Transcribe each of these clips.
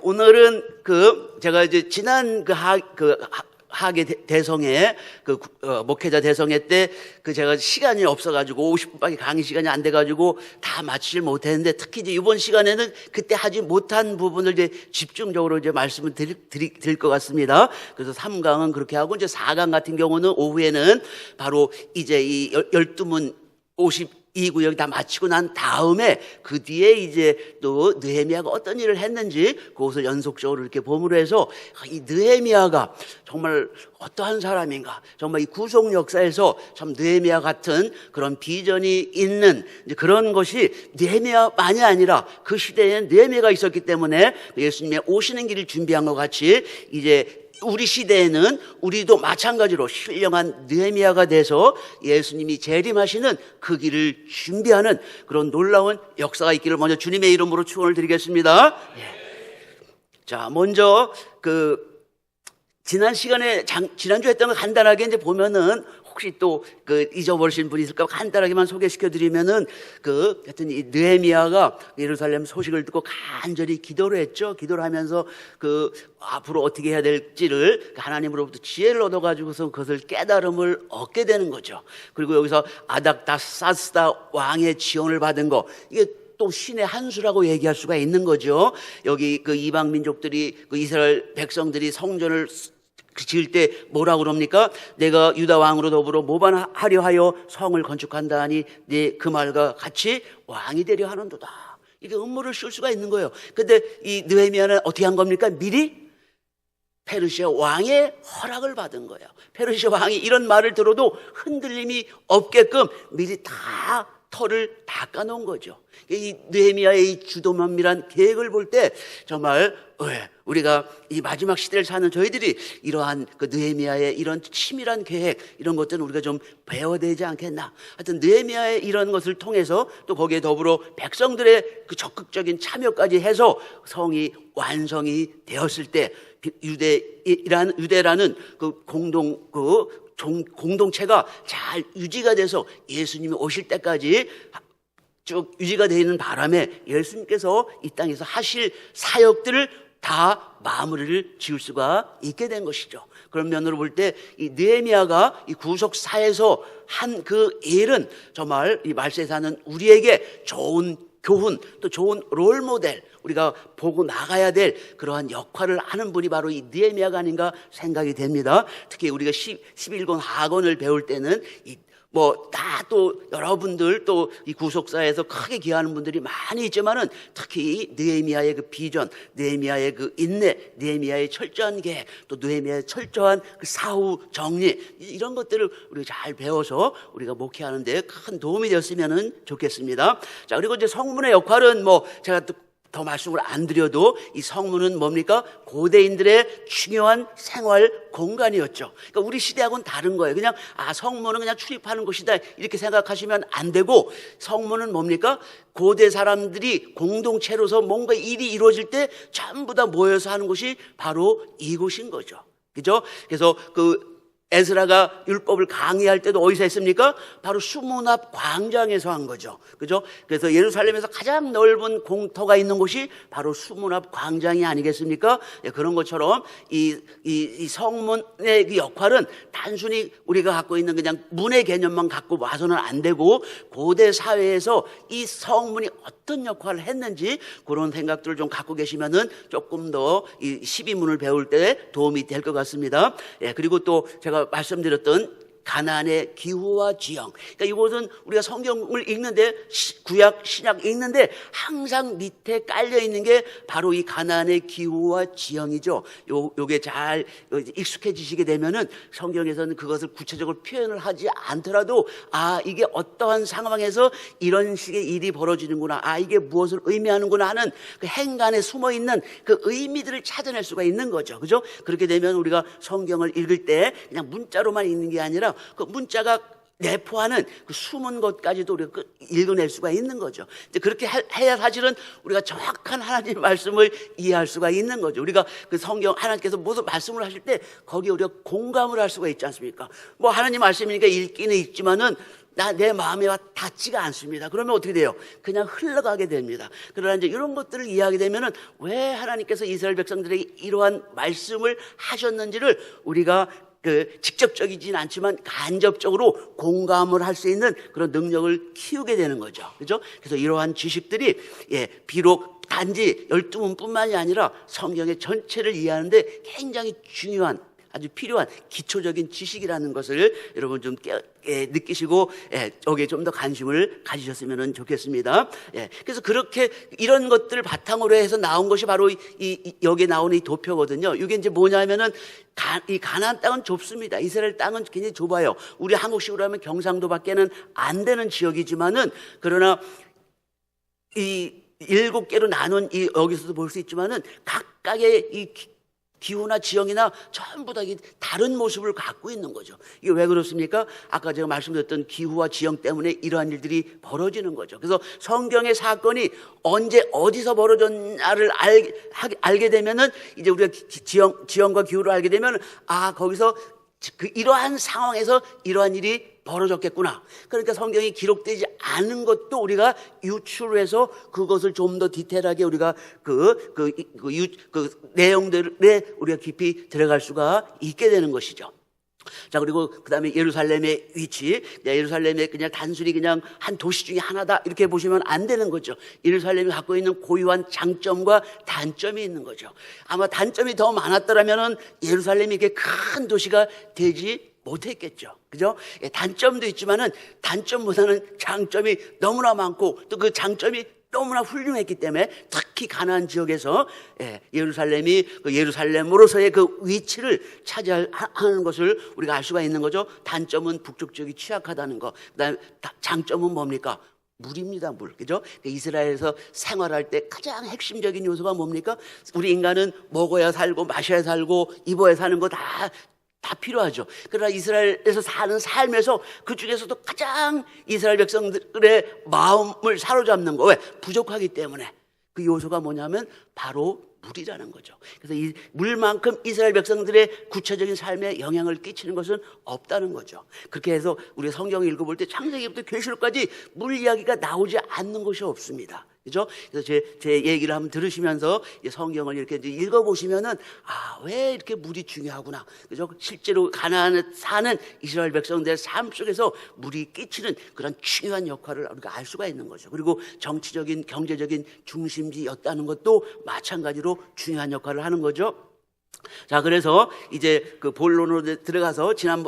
오늘은 제가 이제 지난 하계 대성회 목회자 대성회 때 제가 시간이 없어가지고 50분밖에 강의 시간이 안 돼가지고 다 마치질 못했는데, 특히 이제 이번 시간에는 그때 하지 못한 부분을 이제 집중적으로 이제 말씀을 드릴 것 같습니다. 그래서 3강은 그렇게 하고, 이제 4강 같은 경우는 오후에는 바로 이제 이 12문 52구역 다 마치고 난 다음에 그 뒤에 이제 또 느헤미야가 어떤 일을 했는지 그것을 연속적으로 이렇게 보므로 해서 이 느헤미야가 정말 어떠한 사람인가, 정말 이 구속 역사에서 참 느헤미야 같은 그런 비전이 있는 그런 것이 느헤미야만이 아니라 그 시대에는 느헤미야가 있었기 때문에 예수님의 오시는 길을 준비한 것 같이 이제 우리 시대에는 우리도 마찬가지로 신령한 느헤미야가 돼서 예수님이 재림하시는 그 길을 준비하는 그런 놀라운 역사가 있기를 먼저 주님의 이름으로 축원을 드리겠습니다. 자, 먼저 지난주에 했던 거 간단하게 이제 보면은, 혹시 또 잊어버리신 분이 있을까 간단하게만 소개시켜 드리면은, 하여튼 이 느헤미야가 예루살렘 소식을 듣고 간절히 기도를 했죠. 기도를 하면서 앞으로 어떻게 해야 될지를 하나님으로부터 지혜를 얻어가지고서 그것을 깨달음을 얻게 되는 거죠. 그리고 여기서 아닥다사스다 왕의 지원을 받은 거, 이게 또 신의 한 수라고 얘기할 수가 있는 거죠. 여기 이방 민족들이, 이스라엘 백성들이 성전을 지을 때 뭐라고 그럽니까? 내가 유다 왕으로 더불어 모반하려 하여 성을 건축한다 하니 네 그 말과 같이 왕이 되려 하는도다. 이게 음모를 쓸 수가 있는 거예요. 근데 이 느헤미야는 어떻게 한 겁니까? 미리 페르시아 왕의 허락을 받은 거예요. 페르시아 왕이 이런 말을 들어도 흔들림이 없게끔 미리 다 털을 닦아놓은 거죠. 이 느헤미야의 이 주도면밀한 계획을 볼 때 정말 우리가 이 마지막 시대를 사는 저희들이 이러한 느헤미야의 이런 치밀한 계획, 이런 것들은 우리가 좀 배워야 되지 않겠나. 하여튼 느헤미야의 이런 것을 통해서 또 거기에 더불어 백성들의 적극적인 참여까지 해서 성이 완성이 되었을 때 유대라는 공동체가 잘 유지가 돼서 예수님이 오실 때까지 쭉 유지가 되어 있는 바람에 예수님께서 이 땅에서 하실 사역들을 다 마무리를 지을 수가 있게 된 것이죠. 그런 면으로 볼 때 이 느헤미야가 이 구속사에서 한 그 일은 정말 이 말세에 사는 우리에게 좋은 교훈, 또 좋은 롤모델, 우리가 보고 나가야 될 그러한 역할을 하는 분이 바로 이 느헤미야가 아닌가 생각이 됩니다. 특히 우리가 11권 하권을 배울 때는 다 또 여러분들 또 이 구속사에서 크게 기여하는 분들이 많이 있지만은, 특히 느헤미야의 비전, 느헤미야의 인내, 느헤미야의 철저한 계획, 또 느헤미야의 철저한 사후 정리, 이런 것들을 우리가 잘 배워서 우리가 목회하는 데 큰 도움이 되었으면 좋겠습니다. 자, 그리고 이제 성문의 역할은 제가 또 더 말씀을 안 드려도 이 성문은 뭡니까? 고대인들의 중요한 생활 공간이었죠. 그러니까 우리 시대하고는 다른 거예요. 그냥 성문은 그냥 출입하는 곳이다 이렇게 생각하시면 안 되고, 성문은 뭡니까? 고대 사람들이 공동체로서 뭔가 일이 이루어질 때 전부 다 모여서 하는 곳이 바로 이곳인 거죠. 그죠? 그래서 에스라가 율법을 강의할 때도 어디서 했습니까? 바로 수문 앞 광장에서 한 거죠. 그죠? 그래서 예루살렘에서 가장 넓은 공터가 있는 곳이 바로 수문 앞 광장이 아니겠습니까? 그런 것처럼 이 성문의 역할은 단순히 우리가 갖고 있는 그냥 문의 개념만 갖고 와서는 안 되고, 고대 사회에서 이 성문이 어떤 역할을 했는지 그런 생각들을 좀 갖고 계시면은 조금 더 이 12문을 배울 때 도움이 될 것 같습니다. 그리고 또 제가 말씀드렸던 가나안의 기후와 지형, 그러니까 이곳은 우리가 성경을 읽는데, 구약 신약 읽는데 항상 밑에 깔려 있는 게 바로 이 가나안의 기후와 지형이죠. 요게 잘 익숙해지시게 되면은 성경에서는 그것을 구체적으로 표현을 하지 않더라도 이게 어떠한 상황에서 이런 식의 일이 벌어지는구나, 이게 무엇을 의미하는구나 하는 그 행간에 숨어 있는 그 의미들을 찾아낼 수가 있는 거죠. 그죠? 그렇게 되면 우리가 성경을 읽을 때 그냥 문자로만 읽는 게 아니라 그 문자가 내포하는 그 숨은 것까지도 우리가 읽어낼 수가 있는 거죠. 이제 그렇게 해야 사실은 우리가 정확한 하나님의 말씀을 이해할 수가 있는 거죠. 우리가 그 성경 하나님께서 무슨 말씀을 하실 때 거기에 우리가 공감을 할 수가 있지 않습니까? 뭐 하나님 말씀이니까 읽기는 읽지만은 내 마음에 와 닿지가 않습니다. 그러면 어떻게 돼요? 그냥 흘러가게 됩니다. 그러나 이제 이런 것들을 이해하게 되면은 왜 하나님께서 이스라엘 백성들에게 이러한 말씀을 하셨는지를 우리가 직접적이진 않지만 간접적으로 공감을 할 수 있는 그런 능력을 키우게 되는 거죠. 그죠? 그래서 이러한 지식들이 비록 단지 12문뿐만이 아니라 성경의 전체를 이해하는데 굉장히 중요한, 아주 필요한 기초적인 지식이라는 것을 여러분 좀 느끼시고 여기에 좀 더 관심을 가지셨으면 좋겠습니다. 그래서 그렇게 이런 것들을 바탕으로 해서 나온 것이 바로 여기에 나오는 이 도표거든요. 이게 이제 뭐냐면은 이 가나안 땅은 좁습니다. 이스라엘 땅은 굉장히 좁아요. 우리 한국식으로 하면 경상도밖에는 안 되는 지역이지만은, 그러나 이 7개로 나눈 여기서도 볼 수 있지만은 각각의 이 기후나 지형이나 전부 다 다른 모습을 갖고 있는 거죠. 이게 왜 그렇습니까? 아까 제가 말씀드렸던 기후와 지형 때문에 이러한 일들이 벌어지는 거죠. 그래서 성경의 사건이 언제 어디서 벌어졌냐를 알게 되면은, 이제 우리가 지형과 기후를 알게 되면 거기서 이러한 상황에서 이러한 일이 벌어졌겠구나. 그러니까 성경이 기록되지 않은 것도 우리가 유출해서 그것을 좀 더 디테일하게 우리가 그 내용들에 우리가 깊이 들어갈 수가 있게 되는 것이죠. 자, 그리고 그 다음에 예루살렘의 위치. 예루살렘이 그냥 단순히 그냥 한 도시 중에 하나다 이렇게 보시면 안 되는 거죠. 예루살렘이 갖고 있는 고유한 장점과 단점이 있는 거죠. 아마 단점이 더 많았더라면은 예루살렘이 이렇게 큰 도시가 되지 못했겠죠. 그죠? 단점도 있지만은 단점보다는 장점이 너무나 많고, 또 그 장점이 너무나 훌륭했기 때문에 특히 가나안 지역에서 예루살렘이 예루살렘으로서의 그 위치를 차지하는 것을 우리가 알 수가 있는 거죠. 단점은 북쪽 지역이 취약하다는 거. 그다음에 장점은 뭡니까? 물입니다, 물. 그죠? 이스라엘에서 생활할 때 가장 핵심적인 요소가 뭡니까? 우리 인간은 먹어야 살고 마셔야 살고 입어야 사는 거 다 필요하죠. 그러나 이스라엘에서 사는 삶에서 그 중에서도 가장 이스라엘 백성들의 마음을 사로잡는 거, 왜? 부족하기 때문에. 그 요소가 뭐냐면 바로 물이라는 거죠. 그래서 이 물만큼 이스라엘 백성들의 구체적인 삶에 영향을 끼치는 것은 없다는 거죠. 그렇게 해서 우리가 성경을 읽어볼 때 창세기부터 계시록까지 물 이야기가 나오지 않는 것이 없습니다. 그죠? 그래서 제 얘기를 한번 들으시면서 성경을 이렇게 읽어보시면은, 왜 이렇게 물이 중요하구나. 그죠? 실제로 가나안에 사는 이스라엘 백성들의 삶 속에서 물이 끼치는 그런 중요한 역할을 우리가 알 수가 있는 거죠. 그리고 정치적인, 경제적인 중심지였다는 것도 마찬가지로 중요한 역할을 하는 거죠. 자, 그래서 이제 그 본론으로 들어가서 지난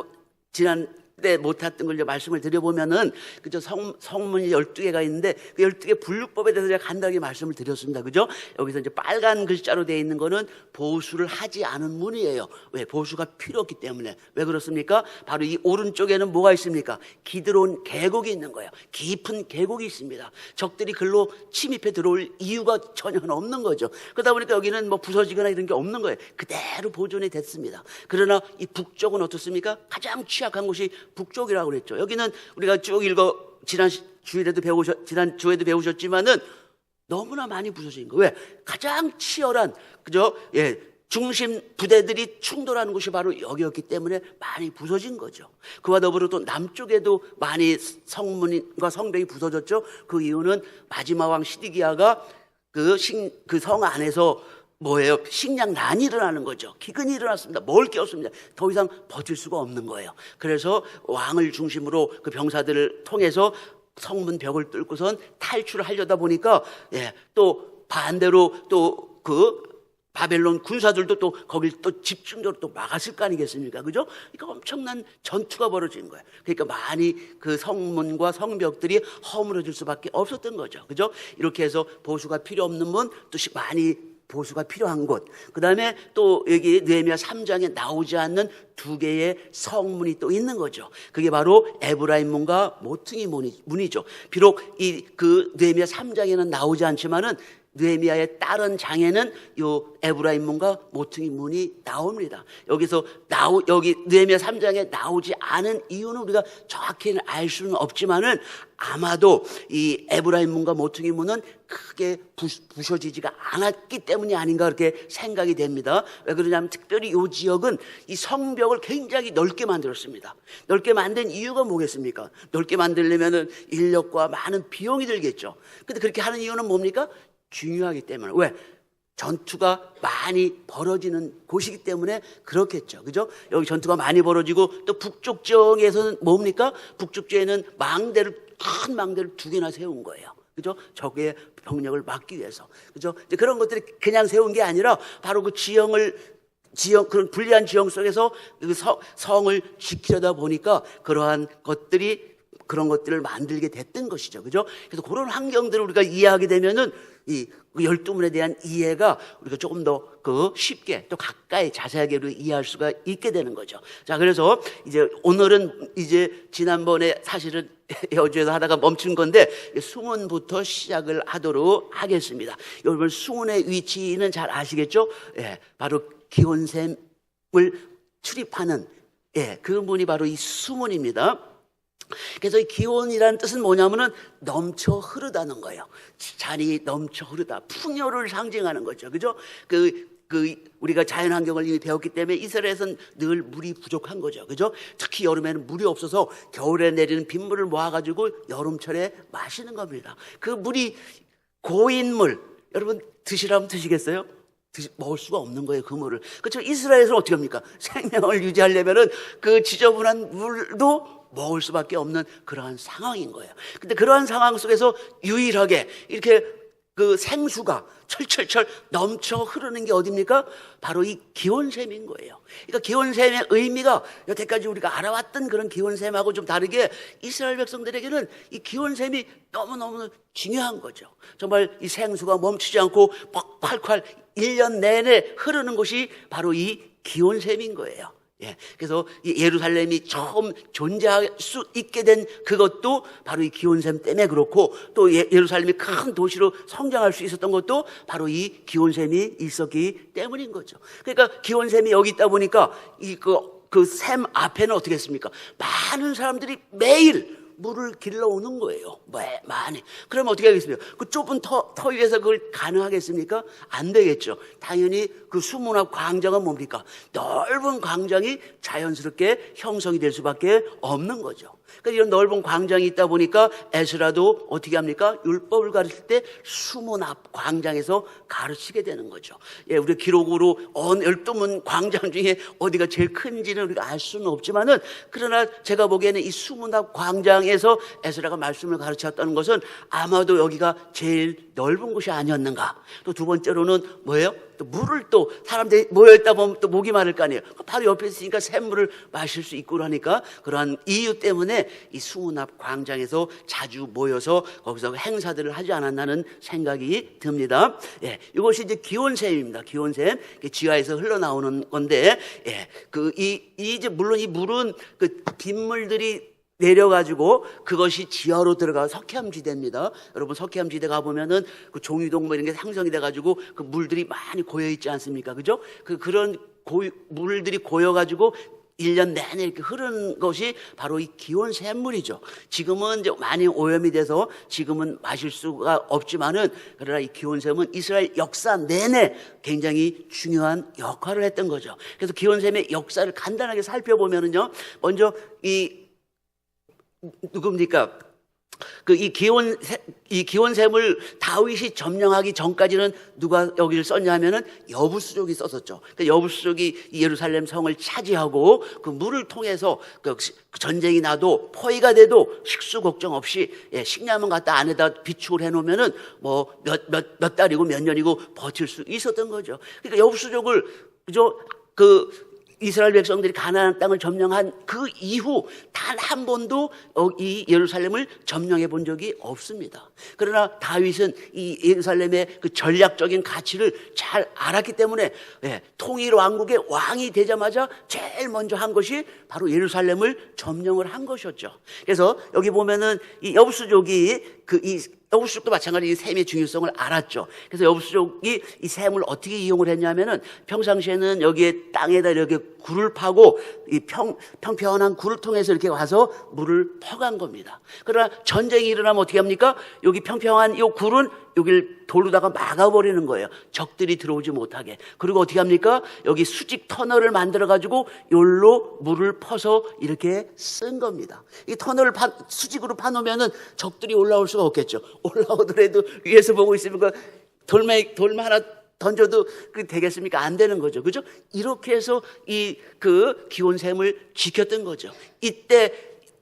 때 못했던 걸 이제 말씀을 드려보면은, 그죠? 성문이 12개가 있는데 그 12개 분류법에 대해서 제가 간단하게 말씀을 드렸습니다. 그죠? 여기서 이제 빨간 글자로 되어 있는 거는 보수를 하지 않은 문이에요. 왜? 보수가 필요 없기 때문에. 왜 그렇습니까? 바로 이 오른쪽에는 뭐가 있습니까? 기드론 계곡이 있는 거예요. 깊은 계곡이 있습니다. 적들이 글로 침입해 들어올 이유가 전혀 없는 거죠. 그러다 보니까 여기는 뭐 부서지거나 이런 게 없는 거예요. 그대로 보존이 됐습니다. 그러나 이 북쪽은 어떻습니까? 가장 취약한 곳이 북쪽이라고 그랬죠. 여기는 우리가 쭉 지난 주에도 배우셨지만은 너무나 많이 부서진 거. 왜? 가장 치열한, 그죠? 중심 부대들이 충돌하는 곳이 바로 여기였기 때문에 많이 부서진 거죠. 그와 더불어 또 남쪽에도 많이 성문과 성벽이 부서졌죠. 그 이유는 마지막 왕 시드기야가 그 성 안에서 식량난이 일어나는 거죠. 기근이 일어났습니다. 먹을 게 없습니다. 더 이상 버틸 수가 없는 거예요. 그래서 왕을 중심으로 그 병사들을 통해서 성문 벽을 뚫고선 탈출을 하려다 보니까, 또 반대로 또 그 바벨론 군사들도 또 거길 또 집중적으로 또 막았을 거 아니겠습니까? 그죠? 그러니까 엄청난 전투가 벌어진 거예요. 그러니까 많이 그 성문과 성벽들이 허물어질 수밖에 없었던 거죠. 그죠? 이렇게 해서 보수가 필요 없는 문, 또 많이 보수가 필요한 곳. 그 다음에 또 여기 느헤미야 3장에 나오지 않는 2개의 성문이 또 있는 거죠. 그게 바로 에브라임 문과 모퉁이 문이죠. 비록 그 느헤미야 3장에는 나오지 않지만은 느헤미야의 다른 장에는 요 에브라임 문과 모퉁이 문이 나옵니다. 여기 느헤미야 3장에 나오지 않은 이유는 우리가 정확히는 알 수는 없지만은 아마도 이 에브라임 문과 모퉁이 문은 크게 부셔지지가 않았기 때문이 아닌가 그렇게 생각이 됩니다. 왜 그러냐면 특별히 이 지역은 이 성벽을 굉장히 넓게 만들었습니다. 넓게 만든 이유가 뭐겠습니까? 넓게 만들려면은 인력과 많은 비용이 들겠죠. 근데 그렇게 하는 이유는 뭡니까? 중요하기 때문에. 왜? 전투가 많이 벌어지는 곳이기 때문에 그렇겠죠. 그죠? 여기 전투가 많이 벌어지고 또 북쪽 지역에서는 뭡니까? 북쪽 지역에는 큰 망대를 2개나 세운 거예요. 그죠? 적의 병력을 막기 위해서. 그죠? 이제 그런 것들이 그냥 세운 게 아니라 바로 그 그런 불리한 지형 속에서 그 성을 지키려다 보니까 그런 것들을 만들게 됐던 것이죠. 그죠? 그래서 그런 환경들을 우리가 이해하게 되면은 이 12문에 대한 이해가 우리가 조금 더 쉽게 또 가까이 자세하게 이해할 수가 있게 되는 거죠. 자, 그래서 이제 오늘은 이제 지난번에 사실은 여주에서 하다가 멈춘 건데 수문부터 시작을 하도록 하겠습니다. 여러분 수문의 위치는 잘 아시겠죠? 예, 바로 기온샘을 출입하는 그 문이 바로 이 수문입니다. 그래서 이 기온이라는 뜻은 뭐냐면은 넘쳐 흐르다는 거예요. 잔이 넘쳐 흐르다, 풍요를 상징하는 거죠. 그죠? 우리가 자연 환경을 이미 배웠기 때문에 이스라엘에서는 늘 물이 부족한 거죠. 그죠? 특히 여름에는 물이 없어서 겨울에 내리는 빗물을 모아가지고 여름철에 마시는 겁니다. 그 물이 고인 물, 여러분 드시라면 드시겠어요? 먹을 수가 없는 거예요, 그 물을. 그렇죠? 이스라엘에서는 어떻게 합니까? 생명을 유지하려면은 그 지저분한 물도 먹을 수밖에 없는 그러한 상황인 거예요. 근데 그러한 상황 속에서 유일하게 이렇게 그 생수가 철철철 넘쳐 흐르는 게 어딥니까? 바로 이 기온샘인 거예요. 그러니까 기온샘의 의미가 여태까지 우리가 알아왔던 그런 기온샘하고 좀 다르게 이스라엘 백성들에게는 이 기온샘이 너무너무 중요한 거죠. 정말 이 생수가 멈추지 않고 콸콸 1년 내내 흐르는 곳이 바로 이 기온샘인 거예요. 예, 그래서 예루살렘이 처음 존재할 수 있게 된 그것도 바로 이 기온샘 때문에 그렇고, 또 예루살렘이 큰 도시로 성장할 수 있었던 것도 바로 이 기온샘이 있었기 때문인 거죠. 그러니까 기온샘이 여기 있다 보니까 그 샘 앞에는 어떻게 했습니까? 많은 사람들이 매일 물을 길러오는 거예요. 많이. 그러면 어떻게 하겠습니까? 그 좁은 터 위에서 그걸 가능하겠습니까? 안 되겠죠. 당연히 그 수문 앞 광장은 뭡니까? 넓은 광장이 자연스럽게 형성이 될 수밖에 없는 거죠. 그러니까 이런 넓은 광장이 있다 보니까 에스라도 어떻게 합니까? 율법을 가르칠 때 수문 앞 광장에서 가르치게 되는 거죠. 예, 우리 기록으로 12문 광장 중에 어디가 제일 큰지는 우리가 알 수는 없지만은, 그러나 제가 보기에는 이 수문 앞 광장에서 에스라가 말씀을 가르쳤다는 것은 아마도 여기가 제일 넓은 곳이 아니었는가. 또 두 번째로는 뭐예요? 또 물을 또 사람들이 모여있다 보면 또 목이 마를 거 아니에요. 바로 옆에 있으니까 샘물을 마실 수 있고 하니까 그러한 이유 때문에 이 수문 앞 광장에서 자주 모여서 거기서 행사들을 하지 않았나는 생각이 듭니다. 예, 이것이 이제 기온샘입니다. 기온샘, 지하에서 흘러나오는 건데, 예, 이제 물론 이 물은 그 빗물들이 내려가지고 그것이 지하로 들어가 석회암지대입니다. 여러분 석회암지대 가보면은 그 종이동 뭐 이런 게 형성이 돼가지고 그 물들이 많이 고여있지 않습니까? 그죠? 그런 물들이 고여가지고 1년 내내 이렇게 흐르는 것이 바로 이 기온샘물이죠. 지금은 이제 많이 오염이 돼서 지금은 마실 수가 없지만은, 그러나 이 기온샘은 이스라엘 역사 내내 굉장히 중요한 역할을 했던 거죠. 그래서 기온샘의 역사를 간단하게 살펴보면은요, 먼저 누굽니까? 이 기온샘을 다윗이 점령하기 전까지는 누가 여기를 썼냐 하면은 여부수족이 썼었죠. 그러니까 여부수족이 예루살렘 성을 차지하고 그 물을 통해서 그 전쟁이 나도 포위가 돼도 식수 걱정 없이, 예, 식량은 갖다 안에다 비축을 해놓으면은 뭐 몇 달이고 몇 년이고 버틸 수 있었던 거죠. 그러니까 여부수족을 이스라엘 백성들이 가나안 땅을 점령한 그 이후 단 한 번도 이 예루살렘을 점령해 본 적이 없습니다. 그러나 다윗은 이 예루살렘의 그 전략적인 가치를 잘 알았기 때문에, 예, 통일 왕국의 왕이 되자마자 제일 먼저 한 것이 바로 예루살렘을 점령을 한 것이었죠. 그래서 여기 보면은 이 여부수족이 이 여부수족도 마찬가지 이 샘의 중요성을 알았죠. 그래서 여부수족이 이 샘을 어떻게 이용을 했냐면은 평상시에는 여기에 땅에다 이렇게 굴을 파고 이 평평한 굴을 통해서 이렇게 와서 물을 퍼간 겁니다. 그러나 전쟁이 일어나면 어떻게 합니까? 여기 평평한 이 굴은 여기를 돌로다가 막아버리는 거예요. 적들이 들어오지 못하게. 그리고 어떻게 합니까? 여기 수직 터널을 만들어가지고 여기로 물을 퍼서 이렇게 쓴 겁니다. 이 터널을 수직으로 파놓으면은 적들이 올라올 수가 없겠죠. 올라오더라도 위에서 보고 있으면 돌만 하나 던져도 되겠습니까? 안 되는 거죠. 그죠? 이렇게 해서 그 기온샘을 지켰던 거죠. 이때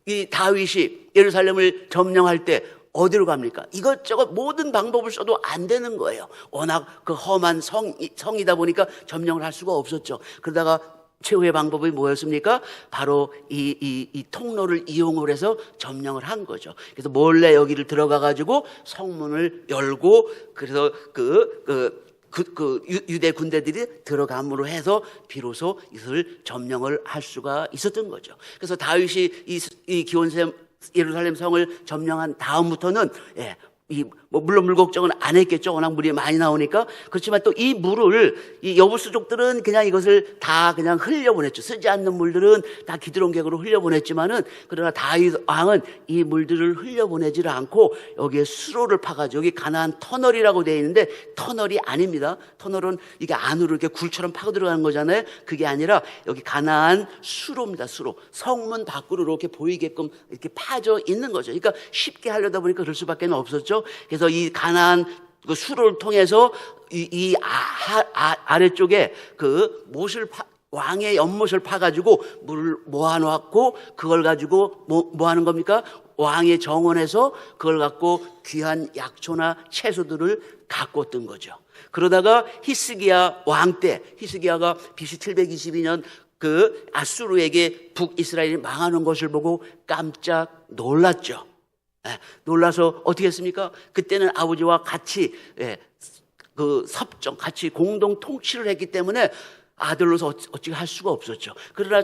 이 다윗이 예루살렘을 점령할 때 어디로 갑니까? 이것저것 모든 방법을 써도 안 되는 거예요. 워낙 그 험한 성이다 보니까 점령을 할 수가 없었죠. 그러다가 최후의 방법이 뭐였습니까? 바로 이 통로를 이용을 해서 점령을 한 거죠. 그래서 몰래 여기를 들어가가지고 성문을 열고, 그래서 유대 군대들이 들어감으로 해서 비로소 이것을 점령을 할 수가 있었던 거죠. 그래서 다윗이 이 기온샘 예루살렘 성을 점령한 다음부터는 물론 물 걱정은 안 했겠죠. 워낙 물이 많이 나오니까. 그렇지만 또 이 물을 이 여부수족들은 그냥 이것을 다 그냥 흘려보냈죠. 쓰지 않는 물들은 다 기드론객으로 흘려보냈지만은, 그러나 다윗 왕은 이 물들을 흘려보내지를 않고 여기에 수로를 파가지고, 여기 가나안 터널이라고 되어 있는데 터널이 아닙니다. 터널은 이게 안으로 이렇게 굴처럼 파고 들어가는 거잖아요. 그게 아니라 여기 가나안 수로입니다. 수로. 성문 밖으로 이렇게 보이게끔 이렇게 파져 있는 거죠. 그러니까 쉽게 하려다 보니까 그럴 수밖에 없었죠. 그래서 이 가나안 그 수로를 통해서 아래쪽에 그 왕의 연못을 파가지고 물을 모아놓고, 그걸 가지고 뭐 하는 겁니까? 왕의 정원에서 그걸 갖고 귀한 약초나 채소들을 갖고 왔던 거죠. 그러다가 히스기야 왕 때, 히스기야가 BC 722년 그 아수르에게 북이스라엘이 망하는 것을 보고 깜짝 놀랐죠. 놀라서 어떻게 했습니까? 그때는 아버지와 같이 같이 공동 통치를 했기 때문에 아들로서 어찌 할 수가 없었죠. 그러나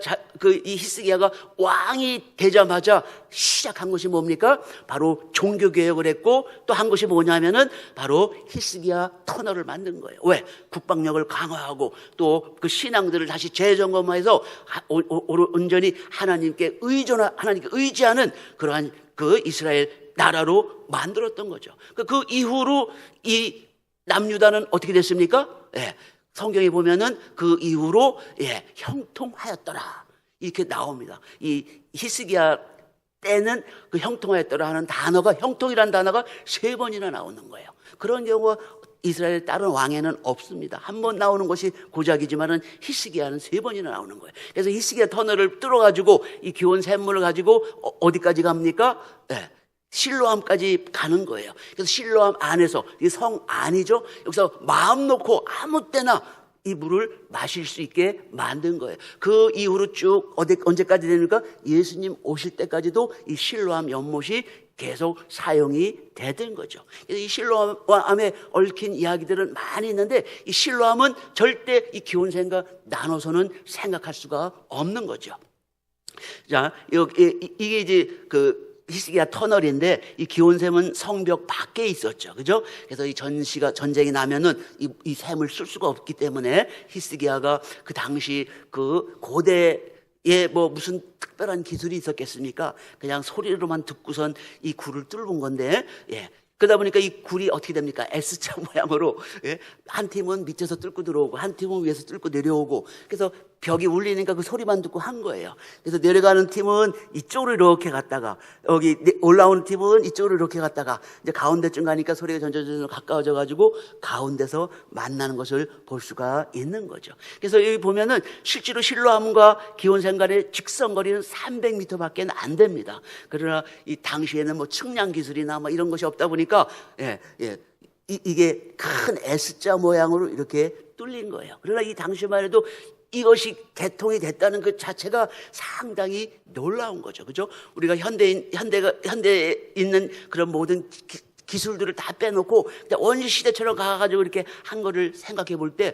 이 히스기야가 왕이 되자마자 시작한 것이 뭡니까? 바로 종교 개혁을 했고, 또 한 것이 뭐냐면은 바로 히스기야 터널을 만든 거예요. 왜? 국방력을 강화하고 또 그 신앙들을 다시 재점검해서 온전히 하나님께 의지하는 그러한 그 이스라엘 나라로 만들었던 거죠. 그 이후로 이 남유다는 어떻게 됐습니까? 성경에 보면은 그 이후로 형통하였더라 이렇게 나옵니다. 이 히스기야 때는 그 형통하였더라 하는 단어가, 형통이라는 단어가 3번이나 나오는 거예요. 그런 경우가 이스라엘 다른 왕에는 없습니다. 한 번 나오는 것이 고작이지만은 히스기야는 3번이나 나오는 거예요. 그래서 히스기야 터널을 뚫어가지고 이 기온 샘물을 가지고 어디까지 갑니까? 실로암까지 가는 거예요. 그래서 실로암 안에서, 이 성 안이죠. 여기서 마음 놓고 아무 때나 이 물을 마실 수 있게 만든 거예요. 그 이후로 쭉 언제까지 되니까 예수님 오실 때까지도 이 실로암 연못이 계속 사용이 되던 거죠. 이 실로암에 얽힌 이야기들은 많이 있는데, 이 실로암은 절대 이 기온샘과 나눠서는 생각할 수가 없는 거죠. 자, 이게 이제 히스기야 터널인데, 이 기온샘은 성벽 밖에 있었죠. 그죠? 그래서 이 전쟁이 나면은 이 샘을 쓸 수가 없기 때문에 히스기야가 그 당시 그 고대에 뭐 무슨 특별한 기술이 있었겠습니까? 그냥 소리로만 듣고선 이 굴을 뚫은 건데, 그러다 보니까 이 굴이 어떻게 됩니까? S자 모양으로, 한 팀은 밑에서 뚫고 들어오고 한 팀은 위에서 뚫고 내려오고, 그래서 벽이 울리니까 그 소리만 듣고 한 거예요. 그래서 내려가는 팀은 이쪽으로 이렇게 갔다가, 여기 올라오는 팀은 이쪽으로 이렇게 갔다가, 이제 가운데쯤 가니까 소리가 점점 가까워져 가지고 가운데서 만나는 것을 볼 수가 있는 거죠. 그래서 여기 보면은 실제로 실로암과 기온샘 간의 직선거리는 300m밖에 안 됩니다. 그러나 이 당시에는 뭐 측량 기술이나 뭐 이런 것이 없다 보니까 이게 큰 S자 모양으로 이렇게 뚫린 거예요. 그러나 이 당시만 해도 이것이 개통이 됐다는 그 자체가 상당히 놀라운 거죠. 그죠? 우리가 현대에 있는 그런 모든 기술들을 다 빼놓고 원시 시대처럼 가가지고 이렇게 한 거를 생각해 볼 때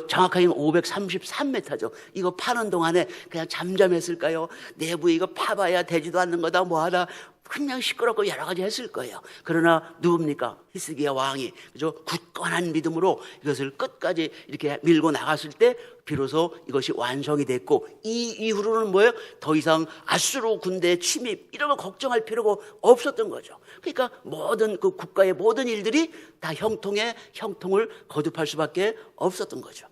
정확하게는 533m죠. 이거 파는 동안에 그냥 잠잠했을까요? 내부에 이거 파봐야 되지도 않는 거다, 뭐하다. 그냥 시끄럽고 여러 가지 했을 거예요. 그러나 누굽니까? 히스기야 왕이, 그죠? 굳건한 믿음으로 이것을 끝까지 이렇게 밀고 나갔을 때 비로소 이것이 완성이 됐고, 이 이후로는 뭐예요? 더 이상 아수르 군대 침입 이런 거 걱정할 필요가 없었던 거죠. 그러니까 모든 그 국가의 모든 일들이 다 형통을 거듭할 수밖에 없었던 거죠.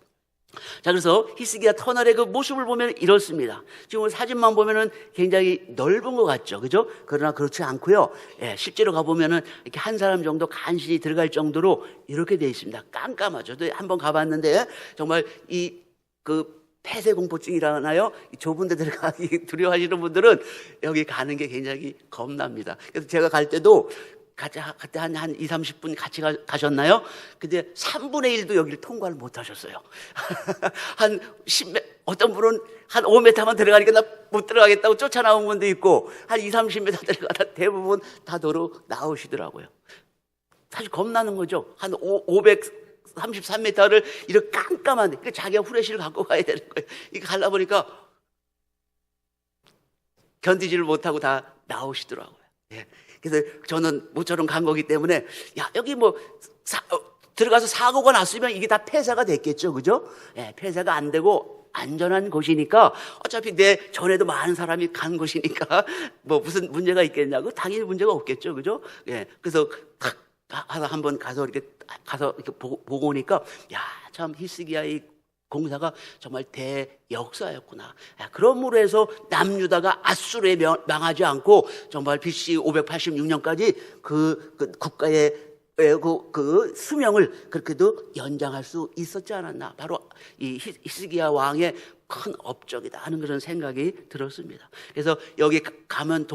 자, 그래서 히스기야 터널의 그 모습을 보면 이렇습니다. 지금 사진만 보면은 굉장히 넓은 것 같죠, 그죠? 그러나 그렇지 않고요. 예, 실제로 가보면은 이렇게 한 사람 정도 간신히 들어갈 정도로 이렇게 돼 있습니다. 깜깜하죠. 저도 한번 가봤는데 정말 그 폐쇄공포증이라나요? 좁은 데 들어가기 두려워하시는 분들은 여기 가는 게 굉장히 겁납니다. 그래서 제가 갈 때도 그때 한 2, 30분 같이 가셨나요? 근데 3분의 1도 여기를 통과를 못 하셨어요. 한 10m, 어떤 분은 한 5m만 들어가니까 나 못 들어가겠다고 쫓아나온 분도 있고, 한 2, 30m 들어가다 대부분 다 도로 나오시더라고요. 사실 겁나는 거죠. 한 533m를 이렇게 깜깜한데, 그러니까 자기가 후레쉬를 갖고 가야 되는 거예요. 이거 가려 보니까 견디지를 못하고 다 나오시더라고요. 예. 그래서 저는 모처럼 간 거기 때문에, 야, 여기 뭐 들어가서 사고가 났으면 이게 다 폐쇄가 됐겠죠, 그죠? 예, 폐쇄가 안 되고 안전한 곳이니까, 어차피 내 전에도 많은 사람이 간 곳이니까 뭐 무슨 문제가 있겠냐고, 당연히 문제가 없겠죠, 그죠? 예, 그래서 탁 한번 가서 이렇게 보고 오니까, 야, 참 히스기야의 공사가 정말 대역사였구나. 그러므로 해서 남유다가 아수르에 망하지 않고 정말 BC 586년까지 그 국가의 그 수명을 그렇게도 연장할 수 있었지 않았나. 바로 이 히스기야 왕의 큰 업적이다 하는 그런 생각이 들었습니다. 그래서 여기 가면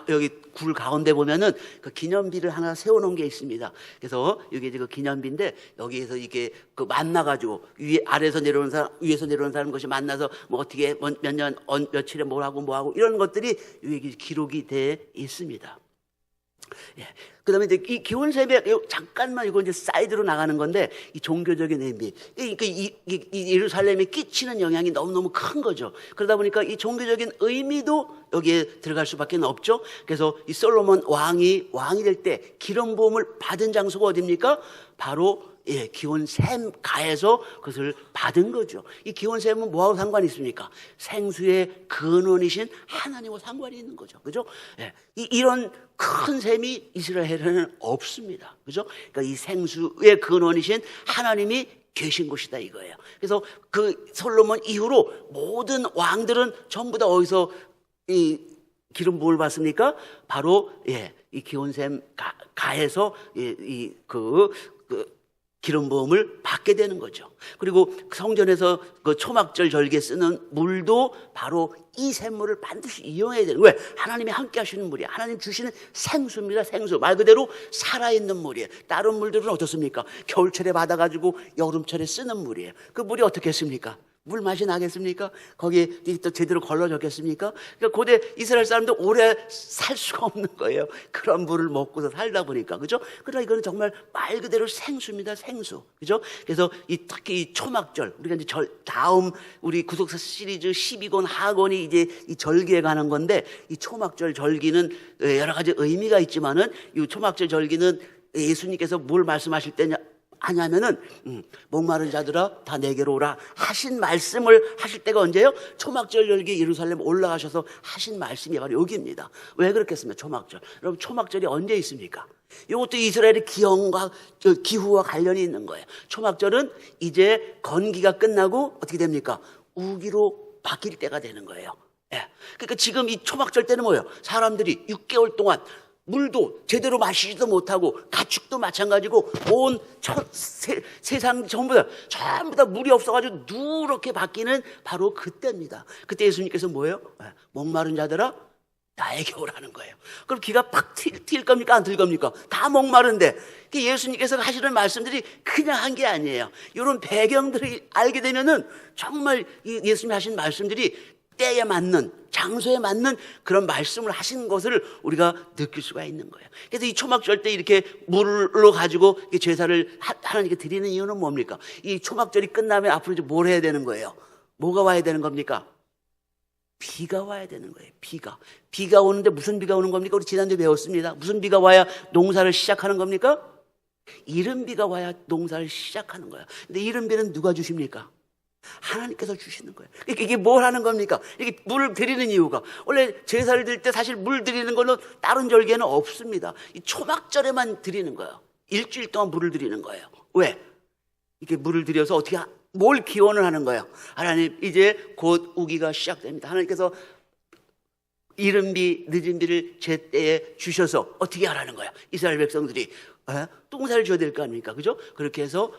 여기 굴 가운데 보면은 그 기념비를 하나 세워놓은 게 있습니다. 그래서 이게 그 기념비인데, 여기에서 이게 그 만나가지고 아래에서 내려오는 사람, 위에서 내려오는 사람 것이 만나서 뭐 어떻게 몇 년 며칠에 뭐 하고 이런 것들이 여기 기록이 돼 있습니다. 예. 그 다음에 이제 이 기원세배, 잠깐만 이거 이제 사이드로 나가는 건데, 이 종교적인 의미, 이 예루살렘에 끼치는 영향이 너무너무 큰 거죠. 그러다 보니까 이 종교적인 의미도 여기에 들어갈 수밖에 없죠. 그래서 이 솔로몬 왕이 될 때 기름 부음을 받은 장소가 어디입니까? 바로 기온샘 가에서 그것을 받은 거죠. 이 기온샘은 뭐하고 상관이 있습니까? 생수의 근원이신 하나님과 상관이 있는 거죠. 그죠? 예. 이런 큰 샘이 이스라엘에는 없습니다. 그죠? 그러니까 이 생수의 근원이신 하나님이 계신 곳이다 이거예요. 그래서 그 솔로몬 이후로 모든 왕들은 전부 다 어디서 이 기름 부음을 받습니까? 바로 이 기온샘 가에서 기름 부음을 받게 되는 거죠. 그리고 성전에서 그 초막절 절기에 쓰는 물도 바로 이 샘물을 반드시 이용해야 돼요. 왜? 하나님이 함께 하시는 물이에요. 하나님 주시는 생수입니다. 생수. 말 그대로 살아있는 물이에요. 다른 물들은 어떻습니까? 겨울철에 받아가지고 여름철에 쓰는 물이에요. 그 물이 어떻겠습니까? 물 맛이 나겠습니까? 거기에 또 제대로 걸러졌겠습니까? 그러니까 고대 이스라엘 사람들 오래 살 수가 없는 거예요. 그런 물을 먹고서 살다 보니까. 그죠? 그러나 이거는 정말 말 그대로 생수입니다. 생수. 그죠? 그래서 특히 이 초막절, 우리가 이제 다음 우리 구속사 시리즈 12권 하권이 이제 이 절기에 관한 건데, 이 초막절 절기는 여러 가지 의미가 있지만은, 이 초막절 절기는 예수님께서 뭘 말씀하실 때냐 하냐면은 목마른 자들아 다 내게로 오라 하신 말씀을 하실 때가 언제예요? 초막절 절기 예루살렘 올라가셔서 하신 말씀이 바로 여기입니다. 왜 그렇겠습니까? 초막절. 여러분, 초막절이 언제 있습니까? 이것도 이스라엘의 기후와 관련이 있는 거예요. 초막절은 이제 건기가 끝나고 어떻게 됩니까? 우기로 바뀔 때가 되는 거예요. 예. 그러니까 지금 이 초막절 때는 뭐예요? 사람들이 6개월 동안 물도 제대로 마시지도 못하고, 가축도 마찬가지고, 온 세상 전부 다 물이 없어가지고 누렇게 바뀌는 바로 그때입니다. 그때 예수님께서 뭐예요? 목마른 자들아 나에게 오라는 거예요. 그럼 기가 팍 튈 겁니까? 안 튈 겁니까? 다 목마른데. 예수님께서 하시는 말씀들이 그냥 한 게 아니에요. 이런 배경들을 알게 되면은 정말 예수님이 하신 말씀들이 때에 맞는, 장소에 맞는 그런 말씀을 하신 것을 우리가 느낄 수가 있는 거예요. 그래서 이 초막절 때 이렇게 물로 가지고 제사를 하나님께 드리는 이유는 뭡니까? 이 초막절이 끝나면 앞으로 이제 뭘 해야 되는 거예요? 뭐가 와야 되는 겁니까? 비가 와야 되는 거예요. 비가 오는데 무슨 비가 오는 겁니까? 우리 지난주에 배웠습니다. 무슨 비가 와야 농사를 시작하는 겁니까? 이른 비가 와야 농사를 시작하는 거예요. 근데 이른 비는 누가 주십니까? 하나님께서 주시는 거예요. 이게 뭘 하는 겁니까? 이게 물을 드리는 이유가, 원래 제사를 드릴 때 사실 물 드리는 걸로 다른 절기에는 없습니다. 이 초막절에만 드리는 거예요. 일주일 동안 물을 드리는 거예요. 왜? 이렇게 물을 들여서 어떻게 뭘 기원을 하는 거예요? 하나님, 이제 곧 우기가 시작됩니다. 하나님께서 이른 비 늦은 비를 제때에 주셔서 어떻게 하라는 거예요? 이스라엘 백성들이 똥살을 줘야 될 거 아닙니까? 그죠? 그렇게 해서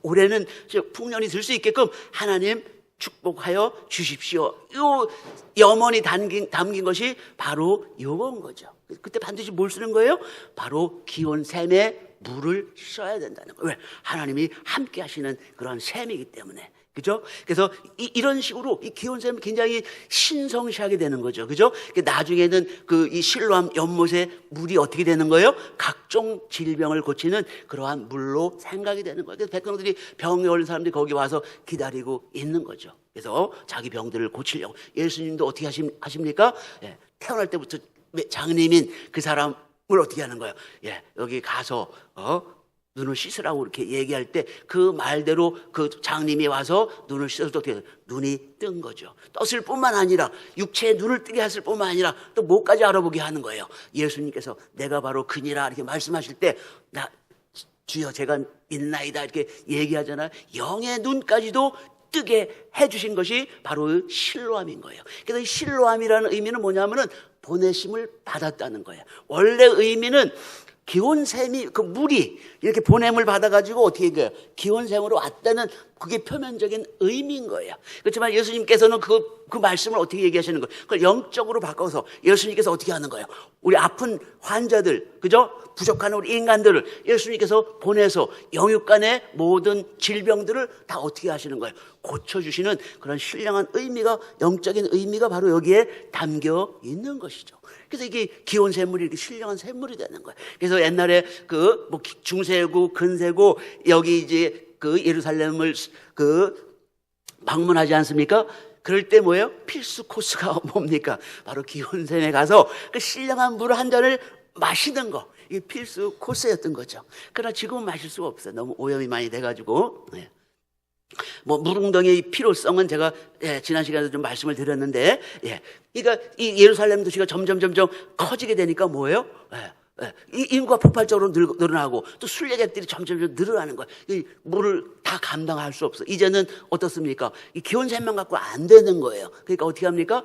올해는 풍년이 들 수 있게끔 하나님 축복하여 주십시오. 요 염원이 담긴 것이 바로 요건 거죠. 그때 반드시 뭘 쓰는 거예요? 바로 기온 샘에 물을 써야 된다는 거예요. 왜? 하나님이 함께 하시는 그런 샘이기 때문에. 그죠? 그래서 이런 식으로 이 기온샘을 굉장히 신성시하게 되는 거죠. 그죠? 나중에는 이 실로암 연못에 물이 어떻게 되는 거예요? 각종 질병을 고치는 그러한 물로 생각이 되는 거예요. 그래서 백성들이 병이 걸린 사람들이 거기 와서 기다리고 있는 거죠. 그래서 자기 병들을 고치려고. 예수님도 어떻게 하십니까? 예, 태어날 때부터 장님인 그 사람을 어떻게 하는 거예요? 예, 여기 가서 눈을 씻으라고 이렇게 얘기할 때 그 말대로 그 장님이 와서 눈을 씻어서 어떻게 해요? 눈이 뜬 거죠. 떴을 뿐만 아니라 육체에 눈을 뜨게 했을 뿐만 아니라 또 뭐까지 알아보게 하는 거예요. 예수님께서 내가 바로 그니라 이렇게 말씀하실 때 주여 제가 있나이다 이렇게 얘기하잖아요. 영의 눈까지도 뜨게 해주신 것이 바로 실로암인 거예요. 그래서 이 실로암이라는 의미는 뭐냐면은 보내심을 받았다는 거예요. 원래 의미는 기온샘이, 그 물이 이렇게 보냄을 받아가지고 어떻게 해요? 기온샘으로 왔다는 그게 표면적인 의미인 거예요. 그렇지만 예수님께서는 그 말씀을 어떻게 얘기하시는 거예요? 그걸 영적으로 바꿔서 예수님께서 어떻게 하는 거예요? 우리 아픈 환자들, 그죠? 부족한 우리 인간들을 예수님께서 보내서 영육간의 모든 질병들을 다 어떻게 하시는 거예요? 고쳐주시는 그런 신령한 의미가, 영적인 의미가 바로 여기에 담겨 있는 것이죠. 그래서 이게 기온 샘물이 이렇게 신령한 샘물이 되는 거예요. 그래서 옛날에 중세고 근세고 여기 이제 예루살렘을 방문하지 않습니까? 그럴 때 뭐예요? 필수 코스가 뭡니까? 바로 기온샘에 가서 그 신령한 물 한 잔을 마시는 거. 이게 필수 코스였던 거죠. 그러나 지금은 마실 수가 없어요. 너무 오염이 많이 돼가지고. 네. 물웅덩이의 필요성은 제가 지난 시간에도 좀 말씀을 드렸는데, 그러니까 이 예루살렘 도시가 점점 커지게 되니까 뭐예요? 이 인구가 폭발적으로 늘어나고 또 순례객들이 점점 늘어나는 거예요. 이 물을 다 감당할 수 없어. 이제는 어떻습니까? 이 기온샘만 갖고 안 되는 거예요. 그러니까 어떻게 합니까?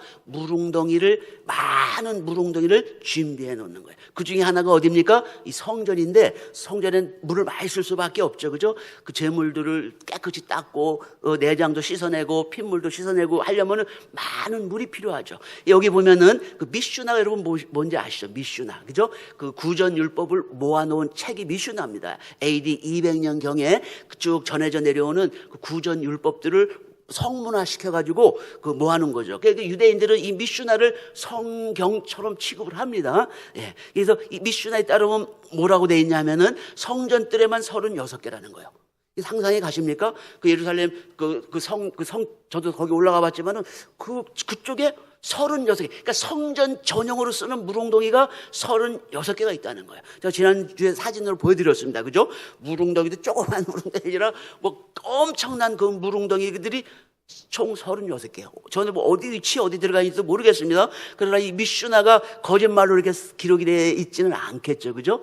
많은 물웅덩이를 준비해 놓는 거예요. 그 중에 하나가 어디입니까? 이 성전인데, 성전엔 물을 많이 쓸 수밖에 없죠. 그죠? 그 재물들을 깨끗이 닦고 내장도 씻어내고 핏물도 씻어내고 하려면은 많은 물이 필요하죠. 여기 보면은 그 미슈나가 여러분 뭔지 아시죠? 미슈나. 그죠? 그 구전율법을 모아놓은 책이 미슈나입니다. AD 200년경에 쭉 전해져 내려오는 그 구전율법들을 성문화 시켜가지고 모아놓은 거죠. 그러니까 유대인들은 이 미슈나를 성경처럼 취급을 합니다. 그래서 이 미슈나에 따르면 뭐라고 돼 있냐면은 성전뜰에만 36개라는 거예요. 상상해 가십니까? 그 예루살렘 저도 거기 올라가 봤지만은 그쪽에 36개. 그러니까 성전 전용으로 쓰는 물웅덩이가 36개가 있다는 거예요. 제가 지난주에 사진으로 보여드렸습니다. 그죠? 물웅덩이도 조그만 물웅덩이라 엄청난 그 물웅덩이들이 총 36개요. 저는 위치 어디 들어가 있는지 모르겠습니다. 그러나 이 미슈나가 거짓말로 이렇게 기록이 되어 있지는 않겠죠. 그죠?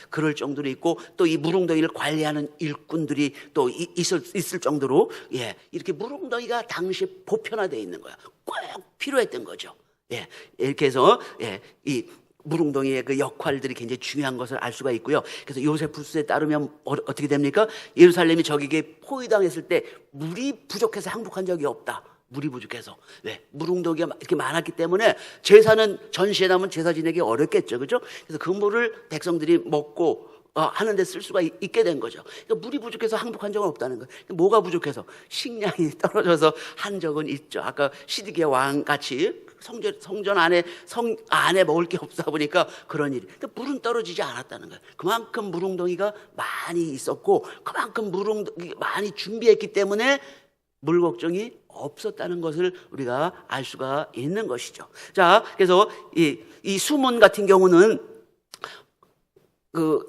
그럴 정도로 있고, 또 이 물웅덩이를 관리하는 일꾼들이 또 있을 정도로, 이렇게 물웅덩이가 당시 보편화되어 있는 거야. 꼭 필요했던 거죠. 이렇게 해서, 이 물웅덩이의 그 역할들이 굉장히 중요한 것을 알 수가 있고요. 그래서 요세푸스에 따르면 어떻게 됩니까? 예루살렘이 적에게 포위당했을 때 물이 부족해서 항복한 적이 없다. 물이 부족해서. 왜? 물웅덩이가 이렇게 많았기 때문에 제사는 전시에 남은 제사 지내기 어렵겠죠. 그죠? 그래서 그 물을 백성들이 먹고 하는 데 쓸 수가 있게 된 거죠. 그러니까 물이 부족해서 항복한 적은 없다는 거예요. 뭐가 부족해서? 식량이 떨어져서 한 적은 있죠. 아까 시드기야 왕 같이 성전 안에 먹을 게 없다 보니까 그런 일이. 그러니까 물은 떨어지지 않았다는 거예요. 그만큼 물웅덩이가 많이 있었고, 그만큼 물웅덩이 많이 준비했기 때문에 물 걱정이 없었다는 것을 우리가 알 수가 있는 것이죠. 자, 그래서 이 수문 같은 경우는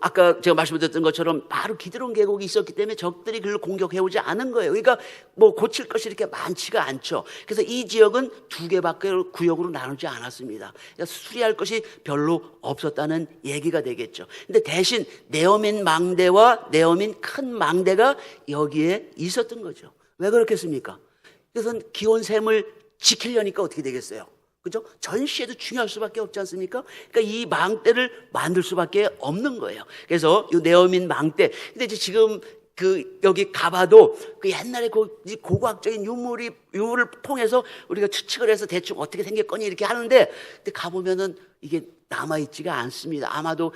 아까 제가 말씀드렸던 것처럼 바로 기드론 계곡이 있었기 때문에 적들이 그를 공격해오지 않은 거예요. 그러니까 뭐 고칠 것이 이렇게 많지가 않죠. 그래서 이 지역은 두 개밖에 구역으로 나누지 않았습니다. 그러니까 수리할 것이 별로 없었다는 얘기가 되겠죠. 근데 대신 네오민 망대와 네오민 큰 망대가 여기에 있었던 거죠. 왜 그렇겠습니까? 그래서 기온샘을 지키려니까 어떻게 되겠어요? 그죠? 전시에도 중요할 수밖에 없지 않습니까? 그러니까 이 망대를 만들 수밖에 없는 거예요. 그래서 이 네오민 망대. 근데 이제 지금 여기 가봐도 옛날에 고고학적인 유물을 통해서 우리가 추측을 해서 대충 어떻게 생겼거니 이렇게 하는데, 근데 가보면은 이게 남아있지가 않습니다. 아마도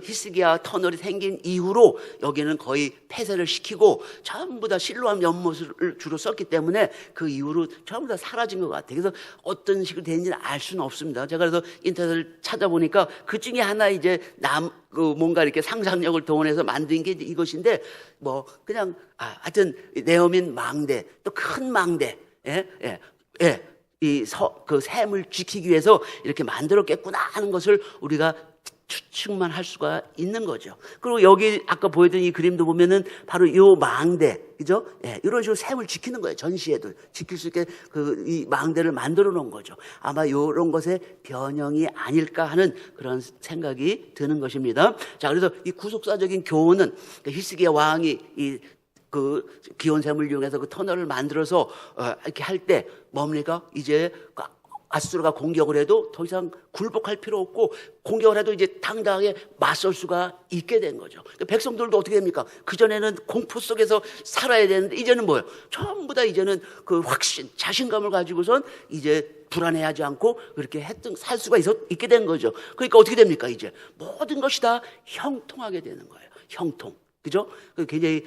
히스기야 터널이 생긴 이후로 여기는 거의 폐쇄를 시키고 전부 다 실로암 연못을 주로 썼기 때문에 그 이후로 전부 다 사라진 것 같아요. 그래서 어떤 식으로 되는지는 알 수는 없습니다. 제가 그래서 인터넷을 찾아보니까 그 중에 하나 이제 뭔가 이렇게 상상력을 동원해서 만든 게 이것인데, 뭐 그냥 하여튼 네오민 망대, 또 큰 망대, 그 샘을 지키기 위해서 이렇게 만들었겠구나 하는 것을 우리가 추측만 할 수가 있는 거죠. 그리고 여기 아까 보여드린 이 그림도 보면은 바로 이 망대, 그죠? 이런 식으로 샘을 지키는 거예요. 전시에도 지킬 수 있게 이 망대를 만들어 놓은 거죠. 아마 이런 것의 변형이 아닐까 하는 그런 생각이 드는 것입니다. 자, 그래서 이 구속사적인 교훈은 히스기야 왕이 기온샘을 이용해서 그 터널을 만들어서 이렇게 할 때 뭡니까? 이제 아수르가 공격을 해도 더 이상 굴복할 필요 없고, 공격을 해도 이제 당당하게 맞설 수가 있게 된 거죠. 백성들도 어떻게 됩니까? 그전에는 공포 속에서 살아야 되는데 이제는 뭐예요? 전부 다 이제는 그 확신, 자신감을 가지고선 이제 불안해하지 않고 그렇게 살 수가 있게 된 거죠. 그러니까 어떻게 됩니까? 이제 모든 것이 다 형통하게 되는 거예요. 형통. 그죠? 굉장히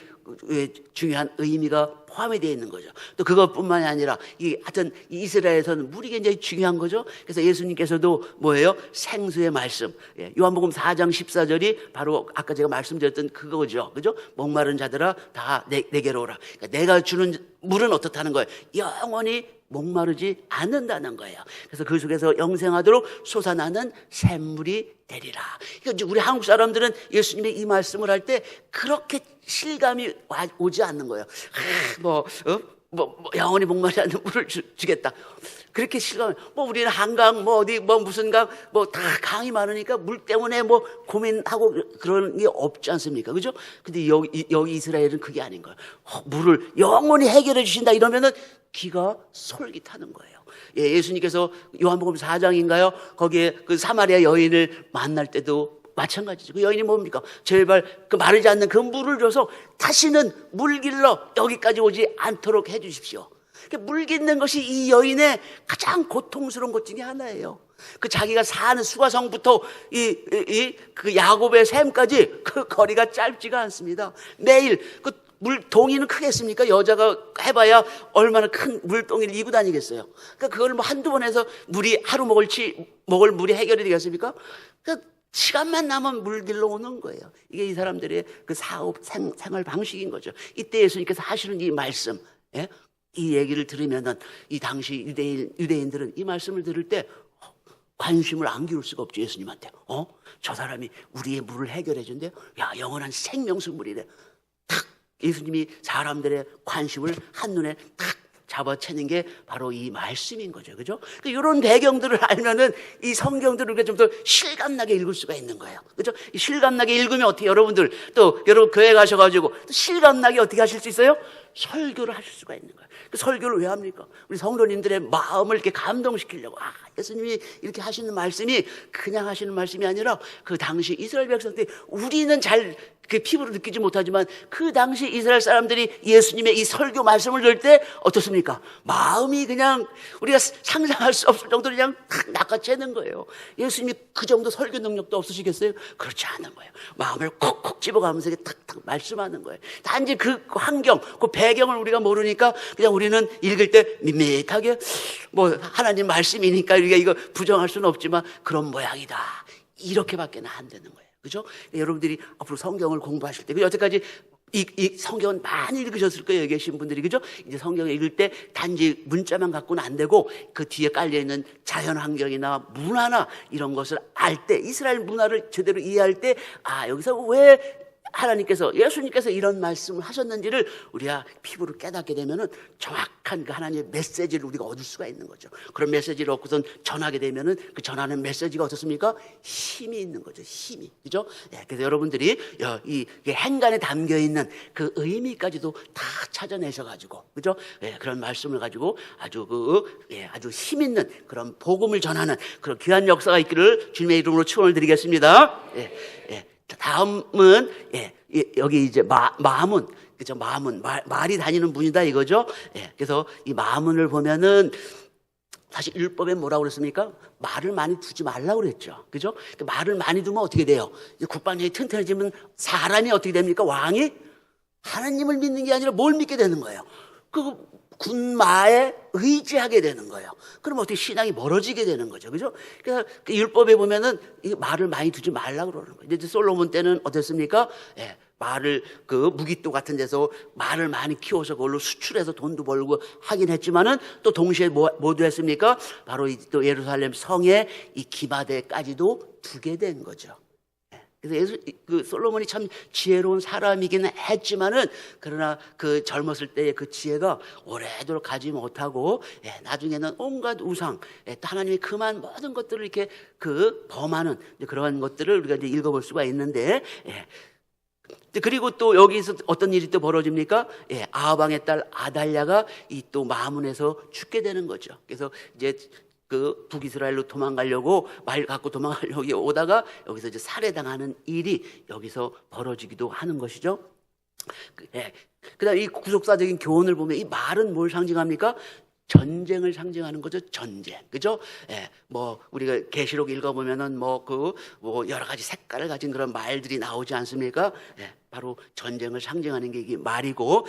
중요한 의미가 포함이 되어 있는 거죠. 또 그것뿐만이 아니라 하여튼 이스라엘에서는 물이 굉장히 중요한 거죠. 그래서 예수님께서도 뭐예요? 생수의 말씀. 요한복음 4장 14절이 바로 아까 제가 말씀드렸던 그거죠. 그죠? 목마른 자들아 다 내게로 오라. 그러니까 내가 주는 물은 어떻다는 거예요? 영원히 목마르지 않는다는 거예요. 그래서 그 속에서 영생하도록 솟아나는 샘물이 되리라. 그러니까 우리 한국 사람들은 예수님의 이 말씀을 할 때 그렇게 실감이 오지 않는 거예요. 영원히 목마르지 않는 물을 주겠다. 그렇게 실감. 우리는 한강, 무슨 강, 다 강이 많으니까 물 때문에 고민하고 그런 게 없지 않습니까? 그죠? 근데 여기 이스라엘은 그게 아닌 거예요. 물을 영원히 해결해 주신다 이러면은 기가 솔깃하는 거예요. 예수님께서 요한복음 4장인가요? 거기에 그 사마리아 여인을 만날 때도 마찬가지죠. 그 여인이 뭡니까? 제발 그 마르지 않는 그 물을 줘서 다시는 물길러 여기까지 오지 않도록 해 주십시오. 물 깃는 것이 이 여인의 가장 고통스러운 것 중에 하나예요. 자기가 사는 수가성부터 그 야곱의 샘까지 그 거리가 짧지가 않습니다. 매일 물동이는 크겠습니까? 여자가 해봐야 얼마나 큰 물동이를 이고 다니겠어요. 그걸 한두 번 해서 하루 먹을 물이 해결이 되겠습니까? 시간만 나면 물 길러 오는 거예요. 이게 이 사람들의 그 사업 생활 방식인 거죠. 이때 예수님께서 하시는 이 말씀, 이 얘기를 들으면은 이 당시 유대인들은 이 말씀을 들을 때 관심을 안 기울 수가 없죠. 예수님한테. 저 사람이 우리의 물을 해결해 준대요. 야, 영원한 생명수 물이래. 탁 예수님이 사람들의 관심을 한눈에 탁 잡아채는 게 바로 이 말씀인 거죠. 그죠? 이런 배경들을 알면은 이 성경들을 우리가 좀 더 실감나게 읽을 수가 있는 거예요. 그죠? 실감나게 읽으면 어떻게 여러분 교회 가셔가지고 또 실감나게 어떻게 하실 수 있어요? 설교를 하실 수가 있는 거예요. 설교를 왜 합니까? 우리 성도님들의 마음을 이렇게 감동시키려고. 예수님이 이렇게 하시는 말씀이 그냥 하시는 말씀이 아니라 그 당시 이스라엘 백성들이 우리는 잘 그 피부로 느끼지 못하지만 그 당시 이스라엘 사람들이 예수님의 이 설교 말씀을 들을 때 어떻습니까? 마음이 그냥 우리가 상상할 수 없을 정도로 그냥 탁 낚아채는 거예요. 예수님이 그 정도 설교 능력도 없으시겠어요? 그렇지 않은 거예요. 마음을 콕콕 집어가면서 탁탁 말씀하는 거예요. 단지 그 환경, 그 배경을 우리가 모르니까 그냥 우리는 읽을 때 밋밋하게 하나님 말씀이니까 우리가 이거 부정할 수는 없지만 그런 모양이다. 이렇게밖에 안 되는 거예요. 그죠? 여러분들이 앞으로 성경을 공부하실 때, 여태까지 이 성경은 많이 읽으셨을 거예요. 여기 계신 분들이, 그죠? 이제 성경을 읽을 때 단지 문자만 갖고는 안 되고 그 뒤에 깔려있는 자연 환경이나 문화나 이런 것을 알 때, 이스라엘 문화를 제대로 이해할 때, 아, 여기서 왜 하나님께서, 예수님께서 이런 말씀을 하셨는지를 우리가 피부로 깨닫게 되면은 정확한 그 하나님의 메시지를 우리가 얻을 수가 있는 거죠. 그런 메시지를 얻고선 전하게 되면은 그 전하는 메시지가 어떻습니까? 힘이 있는 거죠. 힘이. 그죠? 예, 그래서 여러분들이 이 행간에 담겨 있는 그 의미까지도 다 찾아내셔가지고, 그죠? 예, 그런 말씀을 가지고 아주 아주 힘 있는 그런 복음을 전하는 그런 귀한 역사가 있기를 주님의 이름으로 축원을 드리겠습니다. 예, 예. 다음은 여기 이제 마문, 그죠? 마문, 말이 다니는 문이다 이거죠. 예, 그래서 이 마문을 보면은 사실 율법에 뭐라고 그랬습니까? 말을 많이 두지 말라고 그랬죠. 그죠? 말을 많이 두면 어떻게 돼요? 이제 국방력이 튼튼해지면 사람이 어떻게 됩니까? 왕이 하나님을 믿는 게 아니라 뭘 믿게 되는 거예요? 그 군마에 의지하게 되는 거예요. 그럼 어떻게 신앙이 멀어지게 되는 거죠. 그죠? 그래서 그 율법에 보면은 이 말을 많이 두지 말라고 그러는 거예요. 이제 솔로몬 때는 어땠습니까? 예, 말을 그 무기토 같은 데서 말을 많이 키워서 그걸로 수출해서 돈도 벌고 하긴 했지만은 또 동시에 뭐도 했습니까? 바로 또 예루살렘 성에 이 기마대까지도 두게 된 거죠. 그래서 그 솔로몬이 참 지혜로운 사람이기는 했지만은, 그러나 그 젊었을 때의 그 지혜가 오래도록 가지 못하고, 나중에는 온갖 우상, 또 하나님이 금한 모든 것들을 이렇게 그 범하는 그러한 것들을 우리가 이제 읽어볼 수가 있는데, 그리고 또 여기서 어떤 일이 또 벌어집니까? 아하방의 딸 아달랴가 이 또 마문에서 죽게 되는 거죠. 그래서 이제 그 북이스라엘로 도망가려고, 말 갖고 도망가려고 오다가 여기서 이제 살해당하는 일이 여기서 벌어지기도 하는 것이죠. 그다음 이 구속사적인 교훈을 보면 이 말은 뭘 상징합니까? 전쟁을 상징하는 거죠. 전쟁, 그죠? 뭐 우리가 계시록 읽어보면은 뭐 여러 가지 색깔을 가진 그런 말들이 나오지 않습니까? 바로 전쟁을 상징하는 게 이게 말이고,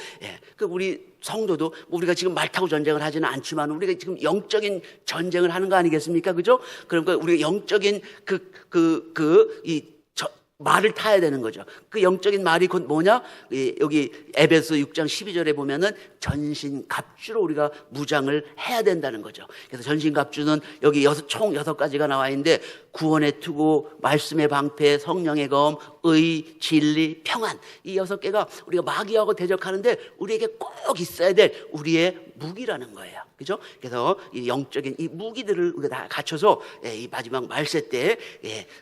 그 우리 성도도 우리가 지금 말 타고 전쟁을 하지는 않지만 우리가 지금 영적인 전쟁을 하는 거 아니겠습니까? 그죠? 그러니까 우리가 영적인 말을 타야 되는 거죠. 그 영적인 말이 곧 뭐냐? 여기 에베소 6장 12절에 보면은 전신갑주로 우리가 무장을 해야 된다는 거죠. 그래서 전신갑주는 여기 총 6가지가 나와 있는데, 구원의 투구, 말씀의 방패, 성령의 검, 의, 진리, 평안, 이 6개가 우리가 마귀하고 대적하는데 우리에게 꼭 있어야 될 우리의 무기라는 거예요. 그죠? 그래서 이 영적인 이 무기들을 우리가 다 갖춰서 이 마지막 말세 때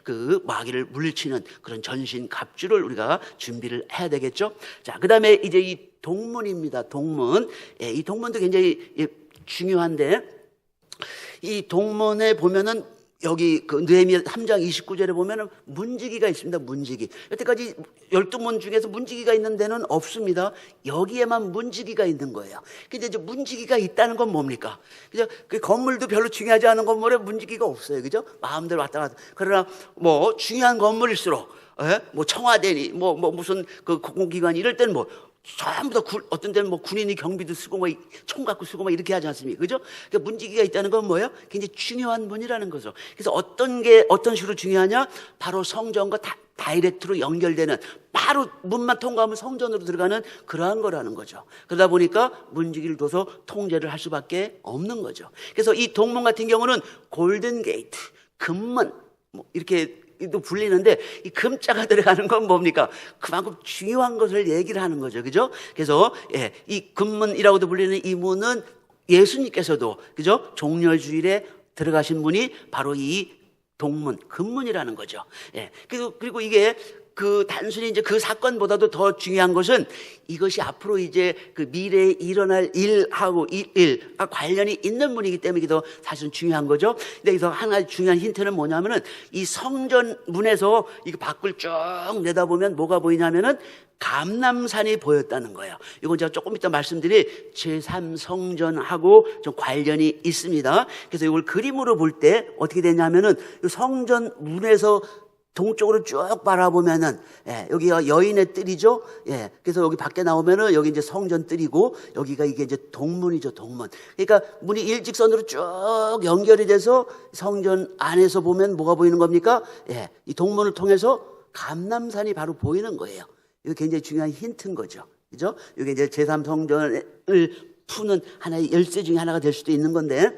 그 마귀를 물리치는 그런 전신 갑주를 우리가 준비를 해야 되겠죠. 자, 그 다음에 이제 이 동문입니다. 동문. 이 동문도 굉장히 중요한데, 이 동문에 보면은 여기 그 느헤미야 3장 29절에 보면은 문지기가 있습니다. 문지기. 여태까지 12문 중에서 문지기가 있는 데는 없습니다. 여기에만 문지기가 있는 거예요. 근데 이제 문지기가 있다는 건 뭡니까? 그죠? 그 건물도 별로 중요하지 않은 건물에 문지기가 없어요. 그죠? 마음대로 왔다 갔다. 그러나 뭐 중요한 건물일수록, 뭐 청와대니 뭐 무슨 그 공공기관 이럴 때는 뭐 전부 다 어떤 데는 뭐 군인이 경비도 쓰고 뭐 총 갖고 쓰고 뭐 이렇게 하지 않습니까? 그죠? 그러니까 문지기가 있다는 건 뭐예요? 굉장히 중요한 문이라는 거죠. 그래서 어떤 식으로 중요하냐? 바로 성전과 다이렉트로 연결되는, 바로 문만 통과하면 성전으로 들어가는 그러한 거라는 거죠. 그러다 보니까 문지기를 둬서 통제를 할 수밖에 없는 거죠. 그래서 이 동문 같은 경우는 골든 게이트, 금문, 뭐 이렇게 또 불리는데, 이 금자가 들어가는 건 뭡니까? 그만큼 중요한 것을 얘기를 하는 거죠. 그죠? 그래서 이 금문이라고도 불리는 이 문은 예수님께서도, 그죠? 종려주일에 들어가신 문이 바로 이 동문, 금문이라는 거죠. 그리고 이게 단순히 이제 그 사건보다도 더 중요한 것은 이것이 앞으로 이제 그 미래에 일어날 일하고 일과 관련이 있는 문이기 때문에 이게 더 사실은 중요한 거죠. 근데 여기서 한 가지 중요한 힌트는 뭐냐면은, 이 성전 문에서 이거 밖을 쭉 내다보면 뭐가 보이냐면은 감람산이 보였다는 거예요. 이건 제가 조금 이따 말씀드릴 제3성전하고 좀 관련이 있습니다. 그래서 이걸 그림으로 볼 때 어떻게 되냐면은, 이 성전 문에서 동쪽으로 쭉 바라보면은, 여기가 여인의 뜰이죠. 그래서 여기 밖에 나오면은 여기 이제 성전 뜰이고, 여기가 이게 이제 동문이죠, 동문. 그러니까 문이 일직선으로 쭉 연결이 돼서 성전 안에서 보면 뭐가 보이는 겁니까? 이 동문을 통해서 감람산이 바로 보이는 거예요. 이거 굉장히 중요한 힌트인 거죠. 그죠? 이게 이제 제3성전을 푸는 하나의 열쇠 중에 하나가 될 수도 있는 건데,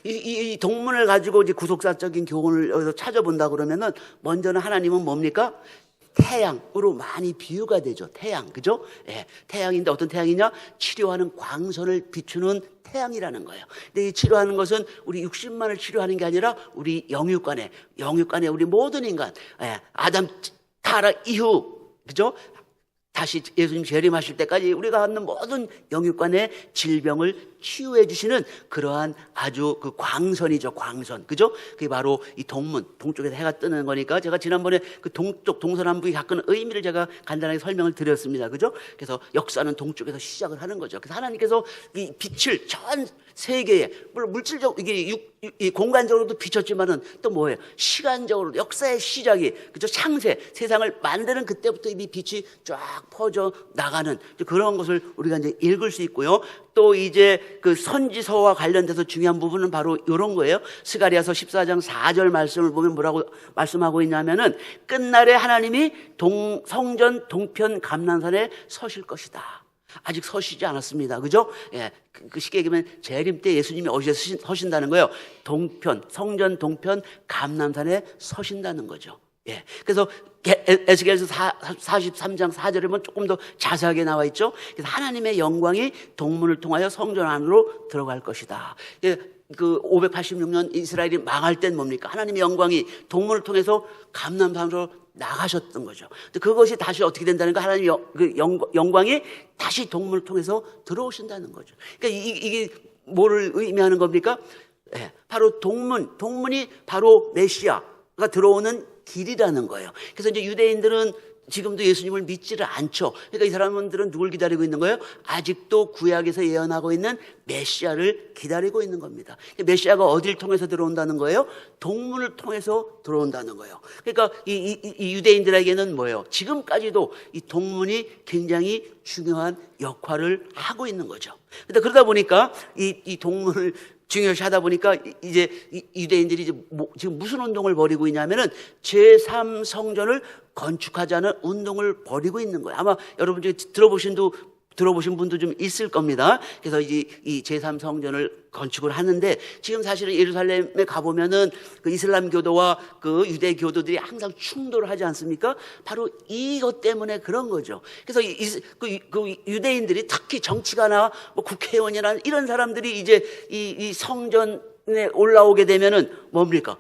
이 동문을 가지고 이제 구속사적인 교훈을 여기서 찾아본다 그러면은, 먼저는 하나님은 뭡니까? 태양으로 많이 비유가 되죠. 태양, 그죠? 예, 태양인데 어떤 태양이냐? 치료하는 광선을 비추는 태양이라는 거예요. 근데 이 치료하는 것은 우리 육신만을 치료하는 게 아니라 우리 영육간에 우리 모든 인간, 예, 아담 타락 이후, 그죠? 다시 예수님 재림하실 때까지 우리가 갖는 모든 영육간의 질병을 치유해 주시는 그러한 아주 그 광선이죠, 광선. 그죠? 그게 바로 이 동문, 동쪽에서 해가 뜨는 거니까, 제가 지난번에 그 동쪽 동서남북이 갖는 의미를 제가 간단하게 설명을 드렸습니다. 그죠? 그래서 역사는 동쪽에서 시작을 하는 거죠. 그래서 하나님께서 이 빛을 전 세계에, 물론 물질적, 이 공간적으로도 비쳤지만은 또 뭐예요? 시간적으로 역사의 시작이, 그죠? 창세, 세상을 만드는 그때부터 이미 빛이 쫙 퍼져 나가는 그런 것을 우리가 이제 읽을 수 있고요. 또 이제 그 선지서와 관련돼서 중요한 부분은 바로 이런 거예요. 스가랴서 14장 4절 말씀을 보면 뭐라고 말씀하고 있냐면은, 끝날에 하나님이 성전 동편 감람산에 서실 것이다. 아직 서시지 않았습니다. 그죠? 예, 그 쉽게 얘기하면 재림 때 예수님이 어디에 서신다는 거예요. 성전 동편 감람산에 서신다는 거죠. 예, 그래서 에스겔서 43장 4절에 보면 조금 더 자세하게 나와 있죠. 그래서 하나님의 영광이 동문을 통하여 성전 안으로 들어갈 것이다. 예, 그 586년 이스라엘이 망할 땐 뭡니까? 하나님의 영광이 동문을 통해서 감람산으로 나가셨던 거죠. 근데 그것이 다시 어떻게 된다는 거? 하나님의 영광이 다시 동문을 통해서 들어오신다는 거죠. 그러니까 이게 뭐를 의미하는 겁니까? 예, 바로 동문이 바로 메시아가 들어오는 길이라는 거예요. 그래서 이제 유대인들은 지금도 예수님을 믿지를 않죠. 그러니까 이 사람들은 누굴 기다리고 있는 거예요? 아직도 구약에서 예언하고 있는 메시아를 기다리고 있는 겁니다. 메시아가 어디를 통해서 들어온다는 거예요? 동문을 통해서 들어온다는 거예요. 그러니까 이 유대인들에게는 뭐예요? 지금까지도 이 동문이 굉장히 중요한 역할을 하고 있는 거죠. 그러다 보니까 이 동문을 중요시 하다 보니까 이제 유대인들이 이제 지금 무슨 운동을 벌이고 있냐면은 제3성전을 건축하자는 운동을 벌이고 있는 거예요. 아마 여러분 중에 들어보신 분도 좀 있을 겁니다. 그래서 이 제3성전을 건축을 하는데, 지금 사실은 예루살렘에 가보면은 그 이슬람 교도와 그 유대 교도들이 항상 충돌을 하지 않습니까? 바로 이것 때문에 그런 거죠. 그래서 그 유대인들이 특히 정치가나 뭐 국회의원이나 이런 사람들이 이제 이 성전에 올라오게 되면은 뭡니까?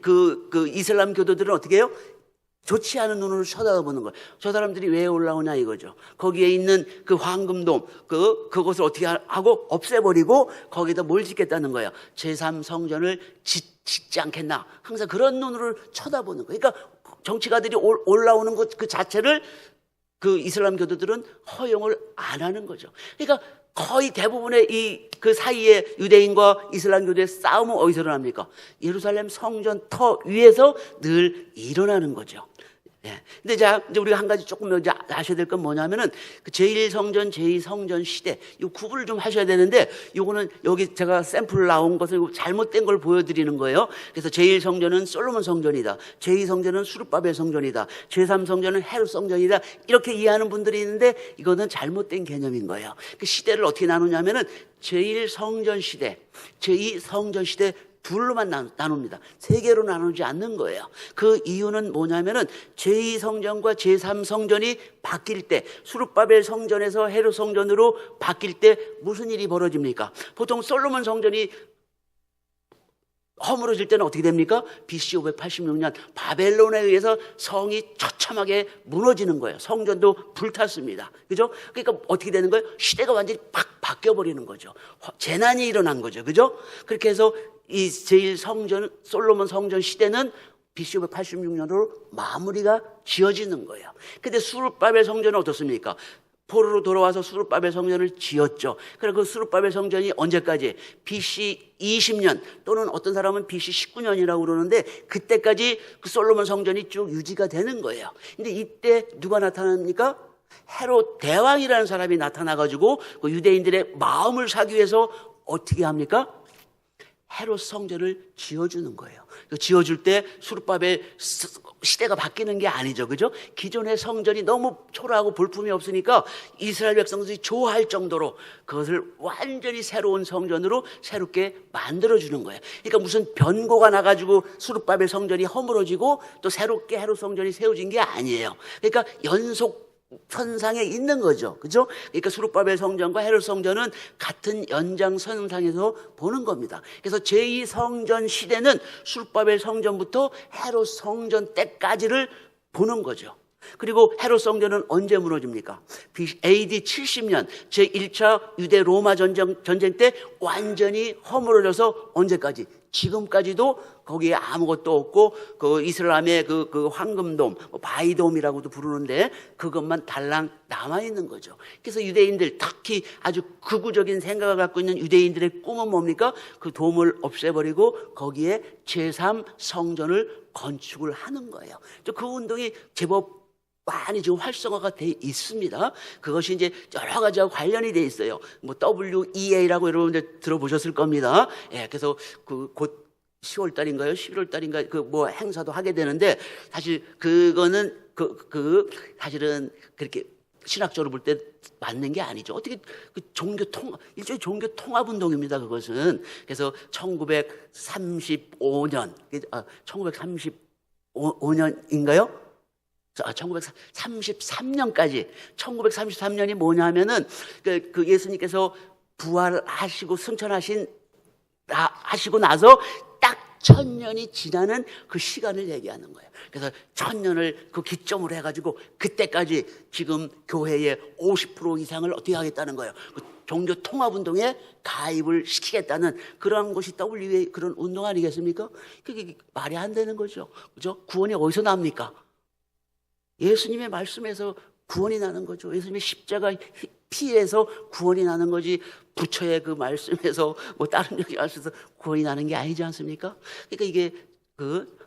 그 이슬람 교도들은 어떻게 해요? 좋지 않은 눈으로 쳐다보는 거예요. 저 사람들이 왜 올라오냐 이거죠. 거기에 있는 그 황금돔, 그것을 어떻게 하고 없애버리고 거기다 뭘 짓겠다는 거예요. 제3성전을 짓지 않겠나. 항상 그런 눈으로 쳐다보는 거예요. 그러니까 정치가들이 올라오는 것 그 자체를 그 이슬람 교도들은 허용을 안 하는 거죠. 그러니까 거의 대부분의 그 사이에 유대인과 이슬람 교도의 싸움은 어디서 일어납니까? 예루살렘 성전 터 위에서 늘 일어나는 거죠. 예. 근데 이제 우리가 한 가지 조금 이제 아셔야 될 건 뭐냐면은 그 제1성전, 제2성전 시대, 이 구분을 좀 하셔야 되는데, 요거는 여기 제가 샘플 나온 것을 잘못된 걸 보여드리는 거예요. 그래서 제1성전은 솔로몬 성전이다. 제2성전은 수르바벨 성전이다. 제3성전은 헤롯 성전이다. 이렇게 이해하는 분들이 있는데, 이거는 잘못된 개념인 거예요. 그 시대를 어떻게 나누냐면은 제1성전 시대, 제2성전 시대, 둘로만 나눕니다. 세 개로 나누지 않는 거예요. 그 이유는 뭐냐면은 제2성전과 제3성전이 바뀔 때, 수르바벨 성전에서 헤롯 성전으로 바뀔 때 무슨 일이 벌어집니까? 보통 솔로몬 성전이 허물어질 때는 어떻게 됩니까? BC 586년 바벨론에 의해서 성이 처참하게 무너지는 거예요. 성전도 불탔습니다. 그죠? 그러니까 어떻게 되는 거예요? 시대가 완전히 바뀌어버리는 거죠. 재난이 일어난 거죠. 그죠? 그렇게 해서 이 제1성전, 솔로몬 성전 시대는 BC 586년으로 마무리가 지어지는 거예요. 근데 수르바벨 성전은 어떻습니까? 포로로 돌아와서 수르바벨 성전을 지었죠. 그래서 그 수르바벨 성전이 언제까지? BC 20년 또는 어떤 사람은 BC 19년이라고 그러는데, 그때까지 그 솔로몬 성전이 쭉 유지가 되는 거예요. 근데 이때 누가 나타납니까? 헤롯 대왕이라는 사람이 나타나가지고 그 유대인들의 마음을 사기 위해서 어떻게 합니까? 헤롯 성전을 지어주는 거예요. 지어줄 때 수르바벨 시대가 바뀌는 게 아니죠. 그죠? 기존의 성전이 너무 초라하고 볼품이 없으니까 이스라엘 백성들이 좋아할 정도로 그것을 완전히 새로운 성전으로 새롭게 만들어주는 거예요. 그러니까 무슨 변고가 나가지고 수르바벨 성전이 허물어지고 또 새롭게 헤롯 성전이 세워진 게 아니에요. 그러니까 연속 선상에 있는 거죠. 그죠? 그러니까 수르바벨 성전과 헤롯 성전은 같은 연장선상에서 보는 겁니다. 그래서 제2성전 시대는 수르바벨 성전부터 헤롯 성전 때까지를 보는 거죠. 그리고 헤롯 성전은 언제 무너집니까? AD 70년 제1차 유대 로마 전쟁 때 완전히 허물어져서 언제까지? 지금까지도 거기에 아무것도 없고 그 이슬람의 그 황금돔, 바이돔이라고도 부르는데 그것만 달랑 남아 있는 거죠. 그래서 유대인들, 특히 아주 극우적인 생각을 갖고 있는 유대인들의 꿈은 뭡니까? 그 돔을 없애버리고 거기에 제3성전을 건축을 하는 거예요. 그 운동이 제법 많이 지금 활성화가 돼 있습니다. 그것이 이제 여러 가지와 관련이 돼 있어요. 뭐 WEA라고 여러분들 들어보셨을 겁니다. 예, 그래서 곧 10월 달인가요? 11월 달인가 그 뭐 행사도 하게 되는데 사실 그거는 사실은 그렇게 신학적으로 볼 때 맞는 게 아니죠. 어떻게 일종의 종교 통합 운동입니다. 그것은. 그래서 1935년, 1935년인가요? 1933년까지 1933년이 뭐냐면은 그 예수님께서 부활하시고 하시고 나서 딱 1000년이 지나는 그 시간을 얘기하는 거예요. 그래서 1000년을 그 기점으로 해가지고 그때까지 지금 교회의 50% 이상을 어떻게 하겠다는 거예요. 그 종교 통합 운동에 가입을 시키겠다는 그런 것이 WA 그런 운동 아니겠습니까? 그게 말이 안 되는 거죠. 그죠? 구원이 어디서 납니까? 예수님의 말씀에서 구원이 나는 거죠. 예수님의 십자가 피에서 구원이 나는 거지 부처의 그 말씀에서 뭐 다른 여기 말씀에서 구원이 나는 게 아니지 않습니까? 그러니까 이게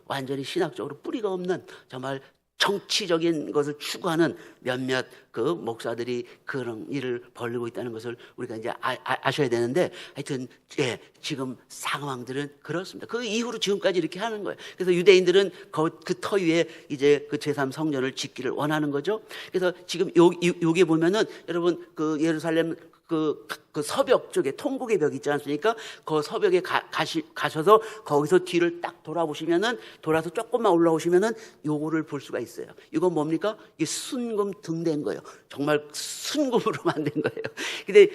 완전히 신학적으로 뿌리가 없는 정말 정치적인 것을 추구하는 몇몇 그 목사들이 그런 일을 벌이고 있다는 것을 우리가 이제 아셔야 되는데 하여튼 예, 지금 상황들은 그렇습니다. 그 이후로 지금까지 이렇게 하는 거예요. 그래서 유대인들은 그 터 위에 이제 그 제3성전을 짓기를 원하는 거죠. 그래서 지금 여기 보면은 여러분 그 예루살렘 그 서벽 쪽에 통곡의 벽 있지 않습니까? 그 서벽에 가셔서 거기서 뒤를 딱 돌아보시면은 돌아서 조금만 올라오시면은 요거를 볼 수가 있어요. 이건 뭡니까? 이게 순금 등대인 거예요. 정말 순금으로 만든 거예요. 근데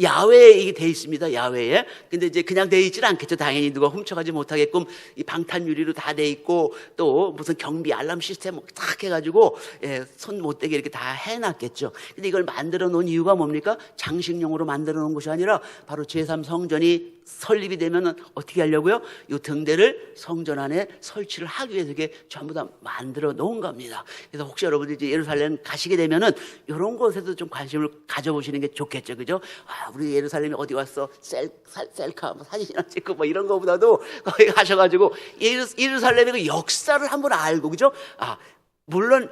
야외에 이게 돼 있습니다. 야외에. 근데 이제 그냥 돼 있지는 않겠죠. 당연히 누가 훔쳐가지 못하게끔 이 방탄 유리로 다 돼 있고 또 무슨 경비 알람 시스템 딱 해가지고 예, 손 못 대게 이렇게 다 해놨겠죠. 근데 이걸 만들어 놓은 이유가 뭡니까? 장식용으로 만들어 놓은 것이 아니라 바로 제3성전이 설립이 되면은 어떻게 하려고요? 이 등대를 성전 안에 설치를 하기 위해서 이게 전부 다 만들어 놓은 겁니다. 그래서 혹시 여러분들이 이제 예루살렘 가시게 되면은 이런 곳에도 좀 관심을 가져보시는 게 좋겠죠. 그죠? 아, 우리 예루살렘에 어디 왔어? 셀카, 뭐 사진이나 찍고 뭐 이런 거보다도 거기 가셔가지고 예루살렘의 그 역사를 한번 알고, 그죠? 아, 물론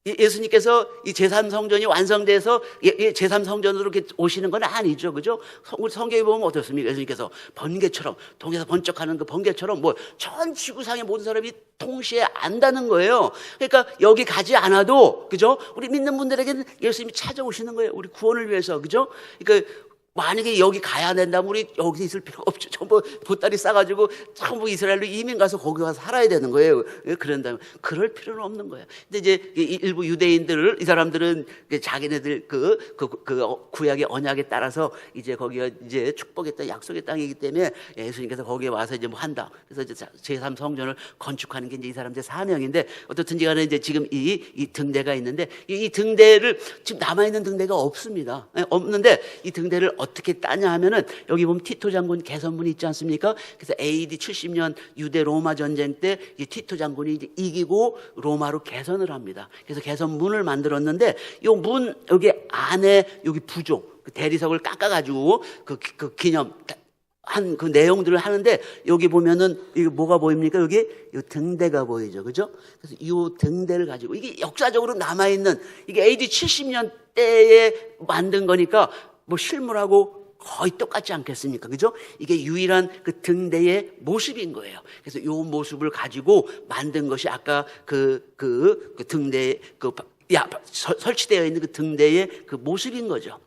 예수님께서 이 제3성전이 완성돼서 제3성전으로 이렇게 오시는 건 아니죠. 그죠? 우리 성경에 보면 어떻습니까? 예수님께서 번개처럼, 동에서 번쩍하는 그 번개처럼 뭐 전 지구상의 모든 사람이 동시에 안다는 거예요. 그러니까 여기 가지 않아도, 그죠? 우리 믿는 분들에게는 예수님이 찾아오시는 거예요. 우리 구원을 위해서, 그죠? 그러니까 만약에 여기 가야 된다면 우리 여기 있을 필요가 없죠. 전부 보따리 싸가지고 전부 이스라엘로 이민 가서 거기 가서 살아야 되는 거예요. 그런다면 그럴 필요는 없는 거예요. 근데 이제 일부 유대인들, 이 사람들은 자기네들 그 구약의 언약에 따라서 이제 거기가 이제 축복의 땅, 약속의 땅이기 때문에 예수님께서 거기에 와서 이제 뭐 한다. 그래서 이제 제3성전을 건축하는 게 이제 이 사람들의 사명인데 어떻든지 간에 이제 지금 이 등대가 있는데 이 등대를 지금 남아있는 등대가 없습니다. 없는데 이 등대를 어떻게 따냐 하면은 여기 보면 티토 장군 개선문이 있지 않습니까? 그래서 AD 70년 유대 로마 전쟁 때 이 티토 장군이 이제 이기고 로마로 개선을 합니다. 그래서 개선문을 만들었는데 이 문 여기 안에 여기 부족 그 대리석을 깎아가지고 그 기념 한 그 내용들을 하는데 여기 보면은 이게 뭐가 보입니까? 여기 이 등대가 보이죠, 그죠? 그래서 이 등대를 가지고 이게 역사적으로 남아 있는 이게 AD 70년 때에 만든 거니까. 뭐 실물하고 거의 똑같지 않겠습니까? 그죠? 이게 유일한 그 등대의 모습인 거예요. 그래서 요 모습을 가지고 만든 것이 아까 그 등대, 설치되어 있는 그 등대의 그 모습인 거죠.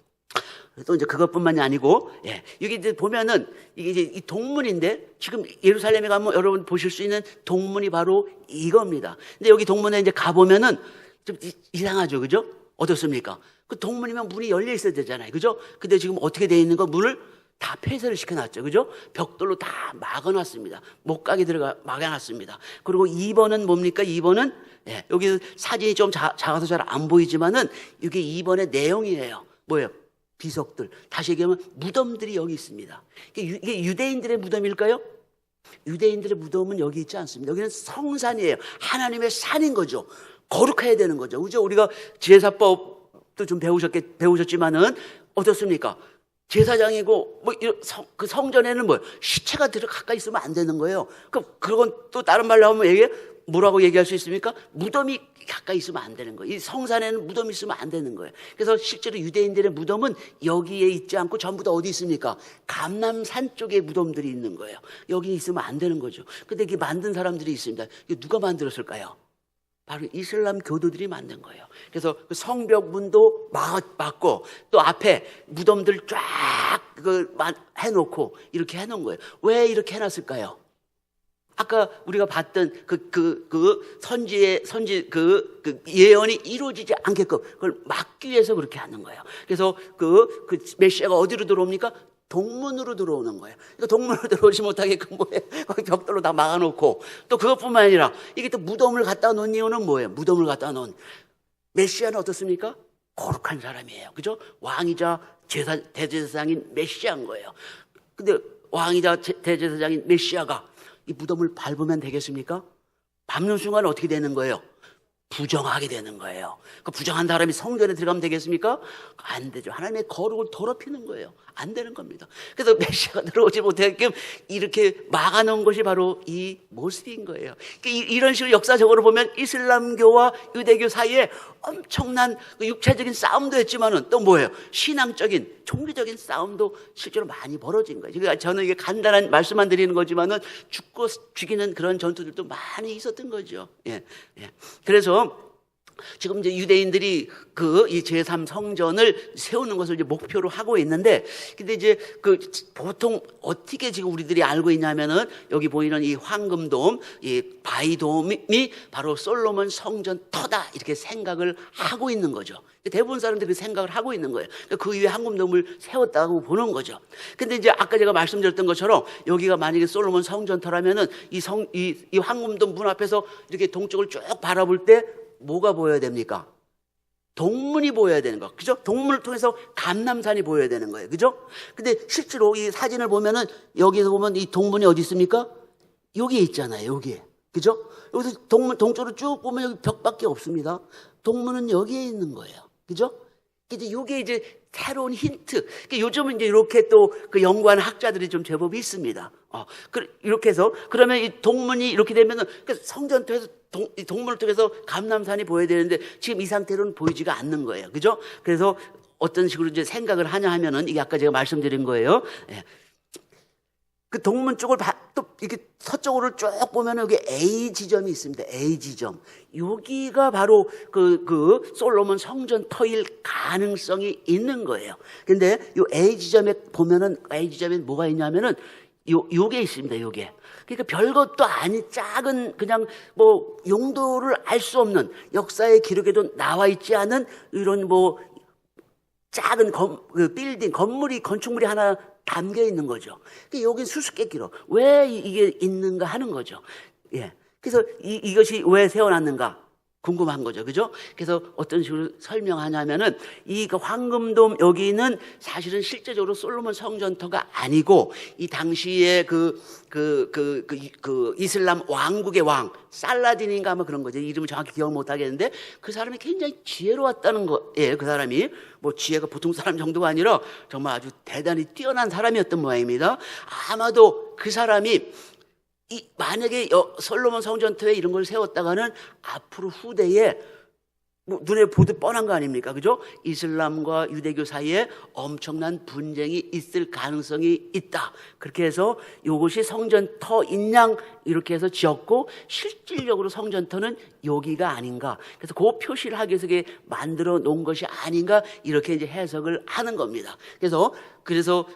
또 이제 그것뿐만이 아니고, 예, 여기 이제 보면은 이게 이제 이 동문인데, 지금 예루살렘에 가면 여러분 보실 수 있는 동문이 바로 이겁니다. 근데 여기 동문에 이제 가보면은 좀 이상하죠, 그죠? 어떻습니까? 그 동문이면 문이 열려 있어야 되잖아요, 그죠? 근데 지금 어떻게 되어 있는 거? 문을 다 폐쇄를 시켜놨죠, 그죠? 벽돌로 다 막아놨습니다. 못 가게 막아놨습니다. 그리고 2번은 뭡니까? 2번은, 예, 여기 사진이 좀 작아서 잘 안 보이지만은 이게 2번의 내용이에요. 뭐예요? 비석들. 다시 얘기하면 무덤들이 여기 있습니다. 이게 유대인들의 무덤일까요? 유대인들의 무덤은 여기 있지 않습니다. 여기는 성산이에요. 하나님의 산인 거죠. 거룩해야 되는 거죠. 그죠? 우리가 제사법도 좀 배우셨지만은 어떻습니까? 제사장이고 그 성전에는 뭐예요? 시체가 가까이 있으면 안 되는 거예요. 그건 또 다른 말로 하면 뭐라고 얘기할 수 있습니까? 무덤이 가까이 있으면 안 되는 거예요. 이 성산에는 무덤이 있으면 안 되는 거예요. 그래서 실제로 유대인들의 무덤은 여기에 있지 않고 전부 다 어디 있습니까? 감람산 쪽에 무덤들이 있는 거예요. 여기 있으면 안 되는 거죠. 근데 이게 만든 사람들이 있습니다. 이게 누가 만들었을까요? 바로 이슬람 교도들이 만든 거예요. 그래서 그 성벽문도 막고 또 앞에 무덤들 쫙 해놓고 이렇게 해놓은 거예요. 왜 이렇게 해놨을까요? 아까 우리가 봤던 선지 예언이 이루어지지 않게끔 그걸 막기 위해서 그렇게 하는 거예요. 그래서 그 메시아가 어디로 들어옵니까? 동문으로 들어오는 거예요. 그러니까 동문으로 들어오지 못하게끔 거기 벽돌로 다 막아놓고 또 그것뿐만 아니라 이게 또 무덤을 갖다 놓은 이유는 뭐예요? 무덤을 갖다 놓은 메시아는 어떻습니까? 거룩한 사람이에요. 그죠? 왕이자 대제사장인 메시아인 거예요. 근데 왕이자 대제사장인 메시아가 이 무덤을 밟으면 되겠습니까? 밟는 순간 어떻게 되는 거예요? 부정하게 되는 거예요. 그 부정한 사람이 성전에 들어가면 되겠습니까? 안 되죠. 하나님의 거룩을 더럽히는 거예요. 안 되는 겁니다. 그래서 메시아가 들어오지 못하게끔 이렇게 막아놓은 것이 바로 이 모습인 거예요. 이런 식으로 역사적으로 보면 이슬람교와 유대교 사이에 엄청난 육체적인 싸움도 했지만은 또 뭐예요? 신앙적인, 종교적인 싸움도 실제로 많이 벌어진 거예요. 그러니까 저는 이게 간단한 말씀만 드리는 거지만은 죽고 죽이는 그런 전투들도 많이 있었던 거죠. 예. 그래서 지금 이제 유대인들이 이 제3성전을 세우는 것을 이제 목표로 하고 있는데, 근데 이제 보통 어떻게 지금 우리들이 알고 있냐면은 여기 보이는 이 황금돔, 이 바위돔이 바로 솔로몬 성전 터다 이렇게 생각을 하고 있는 거죠. 대부분 사람들이 생각을 하고 있는 거예요. 그 위에 황금돔을 세웠다고 보는 거죠. 근데 이제 아까 제가 말씀드렸던 것처럼 여기가 만약에 솔로몬 성전 터라면은 이 황금돔 문 앞에서 이렇게 동쪽을 쭉 바라볼 때 뭐가 보여야 됩니까? 동문이 보여야 되는 거. 그죠? 동문을 통해서 감람산이 보여야 되는 거예요. 그죠? 근데 실제로 이 사진을 보면은 여기서 보면 이 동문이 어디 있습니까? 여기에 있잖아요. 여기에. 그죠? 여기서 동쪽으로 쭉 보면 여기 벽밖에 없습니다. 동문은 여기에 있는 거예요. 그죠? 이제 이게 이제 새로운 힌트. 요즘은 이제 이렇게 또 그 연구하는 학자들이 좀 제법 있습니다. 이렇게 해서 그러면 이 동문이 이렇게 되면은 성전 통해서 이 동문을 통해서 감람산이 보여야 되는데 지금 이 상태로는 보이지가 않는 거예요. 그죠? 그래서 어떤 식으로 이제 생각을 하냐 하면은 이게 아까 제가 말씀드린 거예요. 예. 그 동문 쪽을 또 이렇게 서쪽으로 쭉 보면 여기 A 지점이 있습니다. A 지점. 여기가 바로 그 솔로몬 성전 터일 가능성이 있는 거예요. 근데 요 A 지점에 보면은 A 지점에 뭐가 있냐면은 요게 있습니다. 요게. 그러니까 별것도 아니 작은 그냥 뭐 용도를 알 수 없는 역사의 기록에도 나와 있지 않은 이런 뭐 작은 건축물이 하나 담겨 있는 거죠. 여기 수수께끼로 왜 이게 있는가 하는 거죠. 예. 그래서 이것이 왜 세워놨는가 궁금한 거죠. 그죠? 그래서 어떤 식으로 설명하냐면은 이 황금돔 여기는 사실은 실제적으로 솔로몬 성전터가 아니고 이 당시에 이슬람 왕국의 왕 살라딘인가 아마 그런 거죠. 이름을 정확히 기억 못 하겠는데 그 사람이 굉장히 지혜로웠다는 거예요. 그 사람이 뭐 지혜가 보통 사람 정도가 아니라 정말 아주 대단히 뛰어난 사람이었던 모양입니다. 아마도 그 사람이 만약에 솔로몬 성전터에 이런 걸 세웠다가는 앞으로 후대에 뭐 눈에 보듯 뻔한 거 아닙니까? 그죠? 이슬람과 유대교 사이에 엄청난 분쟁이 있을 가능성이 있다. 그렇게 해서 이것이 성전터인 양 이렇게 해서 지었고, 실질적으로 성전터는 여기가 아닌가. 그래서 그 표시를 하기 위해서 만들어 놓은 것이 아닌가, 이렇게 이제 해석을 하는 겁니다. 그래서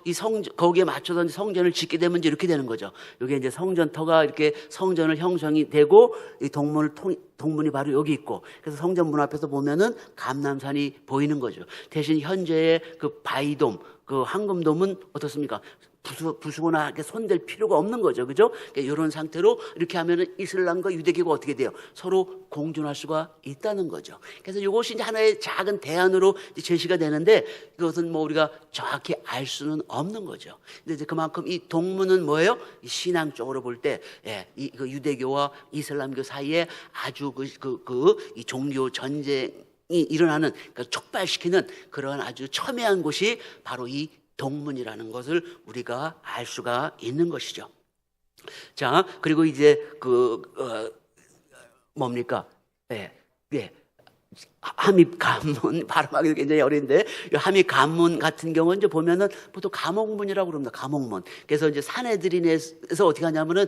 이 거기에 맞춰서 성전을 짓게 되면 이제 이렇게 되는 거죠. 여기 이제 성전터가 이렇게 성전을 형성이 되고, 이 동문이 바로 여기 있고, 그래서 성전 문 앞에서 보면은 감람산이 보이는 거죠. 대신 현재의 그 바위돔, 그 황금돔은 어떻습니까? 부수거나 이렇게 손댈 필요가 없는 거죠. 그죠? 그러니까 이런 상태로 이렇게 하면은 이슬람과 유대교가 어떻게 돼요? 서로 공존할 수가 있다는 거죠. 그래서 이것이 이제 하나의 작은 대안으로 제시가 되는데, 이것은 뭐 우리가 정확히 알 수는 없는 거죠. 근데 이제 그만큼 이 동문은 뭐예요? 이 신앙적으로 볼 때, 그 유대교와 이슬람교 사이에 아주 이 종교 전쟁이 일어나는, 그러니까 촉발시키는 그런 아주 첨예한 곳이 바로 이 동문이라는 것을 우리가 알 수가 있는 것이죠. 자, 그리고 이제 뭡니까? 함입 관문, 발음하기도 굉장히 어려운데, 함입 관문 같은 경우는 이제 보면은 보통 감옥문이라고 그럽니다. 감옥문. 그래서 이제 사내들인에서 어떻게 하냐면은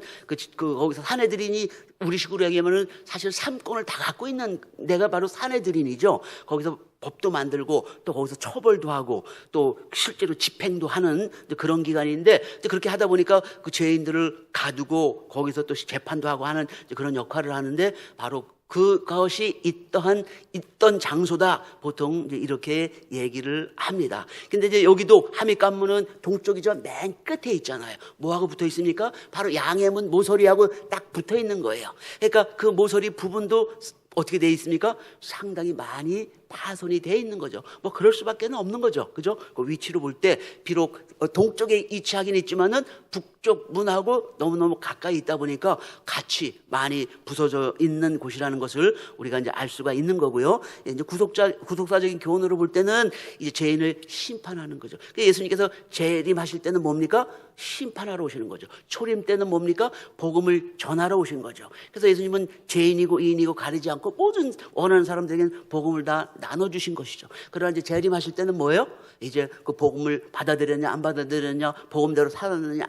거기서 사내들인이 우리식으로 얘기하면은 사실 삼권을 다 갖고 있는 데가 바로 사내들인이죠. 거기서 법도 만들고 또 거기서 처벌도 하고 또 실제로 집행도 하는 그런 기관인데, 그렇게 하다 보니까 그 죄인들을 가두고 거기서 또 재판도 하고 하는 그런 역할을 하는데, 바로 그것이 있던 장소다, 보통 이제 이렇게 얘기를 합니다. 근데 이제 여기도 함입관문은 동쪽이죠. 맨 끝에 있잖아요. 뭐하고 붙어 있습니까? 바로 양해문 모서리하고 딱 붙어 있는 거예요. 그러니까 그 모서리 부분도 어떻게 돼 있습니까? 상당히 많이 파손이 돼 있는 거죠. 뭐 그럴 수밖에 없는 거죠. 그죠? 그 위치로 볼 때 비록 동쪽에 위치하긴 있지만은 북쪽 문하고 너무너무 가까이 있다 보니까 같이 많이 부서져 있는 곳이라는 것을 우리가 이제 알 수가 있는 거고요. 이제 구속사적인 교훈으로 볼 때는 이제 죄인을 심판하는 거죠. 예수님께서 재림하실 때는 뭡니까? 심판하러 오시는 거죠. 초림 때는 뭡니까? 복음을 전하러 오신 거죠. 그래서 예수님은 죄인이고 이인이고 가리지 않고 모든 원하는 사람들에게는 복음을 다 나눠주신 것이죠. 그러나 이제 재림하실 때는 뭐예요? 이제 그 복음을 받아들였냐 안 받아들였냐, 복음대로 살았느냐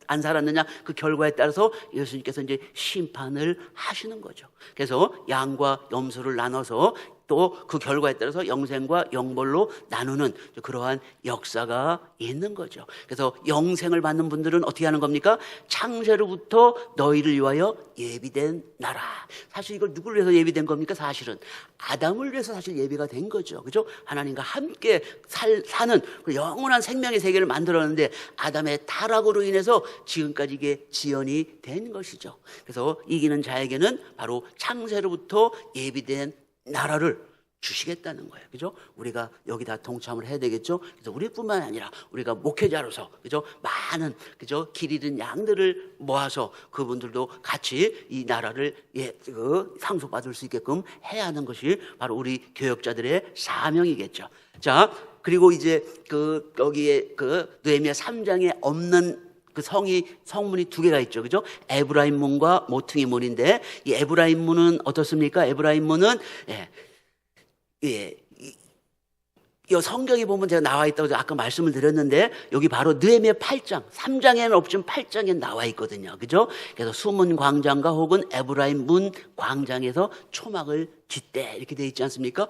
안 살았느냐, 그 결과에 따라서 예수님께서 이제 심판을 하시는 거죠. 그래서 양과 염소를 나눠서 또 그 결과에 따라서 영생과 영벌로 나누는 그러한 역사가 있는 거죠. 그래서 영생을 받는 분들은 어떻게 하는 겁니까? 창세로부터 너희를 위하여 예비된 나라. 사실 이걸 누구를 위해서 예비된 겁니까? 사실은 아담을 위해서 사실 예비가 된 거죠. 그죠? 하나님과 함께 사는 영원한 생명의 세계를 만들었는데, 아담의 타락으로 인해서 지금까지 이게 지연이 된 것이죠. 그래서 이기는 자에게는 바로 창세로부터 예비된 나라를 주시겠다는 거예요. 그죠? 우리가 여기 다 동참을 해야 되겠죠? 그래서 우리뿐만 아니라 우리가 목회자로서, 그죠? 많은, 그죠? 길 잃은 양들을 모아서 그분들도 같이 이 나라를 상속받을 수 있게끔 해야 하는 것이 바로 우리 교역자들의 사명이겠죠. 자, 그리고 이제 여기에 느헤미야 3장에 없는 그 성문이 두 개가 있죠. 그죠? 에브라임 문과 모퉁이 문인데, 이 에브라임 문은 어떻습니까? 에브라임 문은, 이 성경에 보면 제가 나와 있다고 아까 말씀을 드렸는데, 여기 바로 느헤미야 8장, 3장에는 없지만 8장에 나와 있거든요. 그죠? 그래서 수문 광장과 혹은 에브라임 문 광장에서 초막을 짓대, 이렇게 돼 있지 않습니까?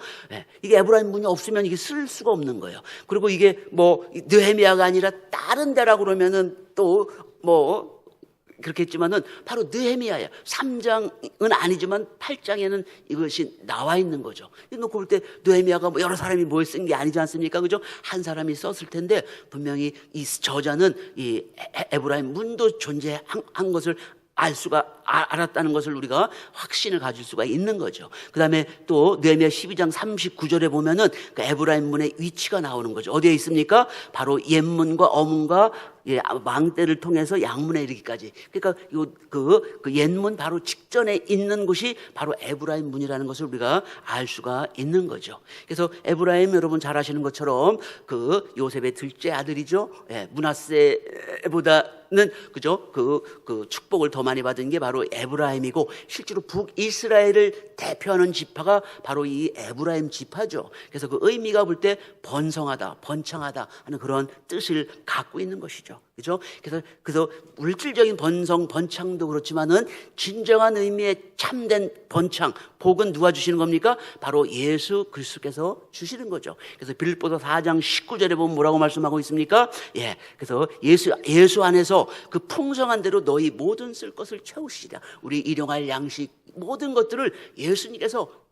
이게 에브라임 문이 없으면 이게 쓸 수가 없는 거예요. 그리고 이게 뭐 느헤미야가 아니라 다른 데라고 그러면은 또 그렇게 했지만은 바로 느헤미야예요. 3장은 아니지만 8장에는 이것이 나와 있는 거죠. 놓고 볼 때 느헤미야가 여러 사람이 뭘 쓴 게 아니지 않습니까? 그죠? 한 사람이 썼을 텐데, 분명히 이 저자는 이 에브라임 문도 존재한 것을 알았다는 것을 우리가 확신을 가질 수가 있는 거죠. 그 다음에 또 느헤미야 12장 39절에 보면은 그 에브라임 문의 위치가 나오는 거죠. 어디에 있습니까? 바로 옛문과 어문과 망대를 통해서 양문에 이르기까지. 그러니까 그 옛문 바로 직전에 있는 곳이 바로 에브라임 문이라는 것을 우리가 알 수가 있는 거죠. 그래서 에브라임, 여러분 잘 아시는 것처럼 그 요셉의 둘째 아들이죠. 므낫세보다는 그죠? 그 축복을 더 많이 받은 게 바로 에브라임이고, 실제로 북이스라엘을 대표하는 지파가 바로 이 에브라임 지파죠. 그래서 그 의미가 볼 때 번성하다, 번창하다 하는 그런 뜻을 갖고 있는 것이죠. 그죠? 그래서 물질적인 번창도 그렇지만은 진정한 의미의 참된 번창, 복은 누가 주시는 겁니까? 바로 예수 그리스도께서 주시는 거죠. 그래서 빌립보서 4장 19절에 보면 뭐라고 말씀하고 있습니까? 예. 그래서 예수 안에서 그 풍성한 대로 너희 모든 쓸 것을 채우시리라. 우리 일용할 양식 모든 것들을 예수님께서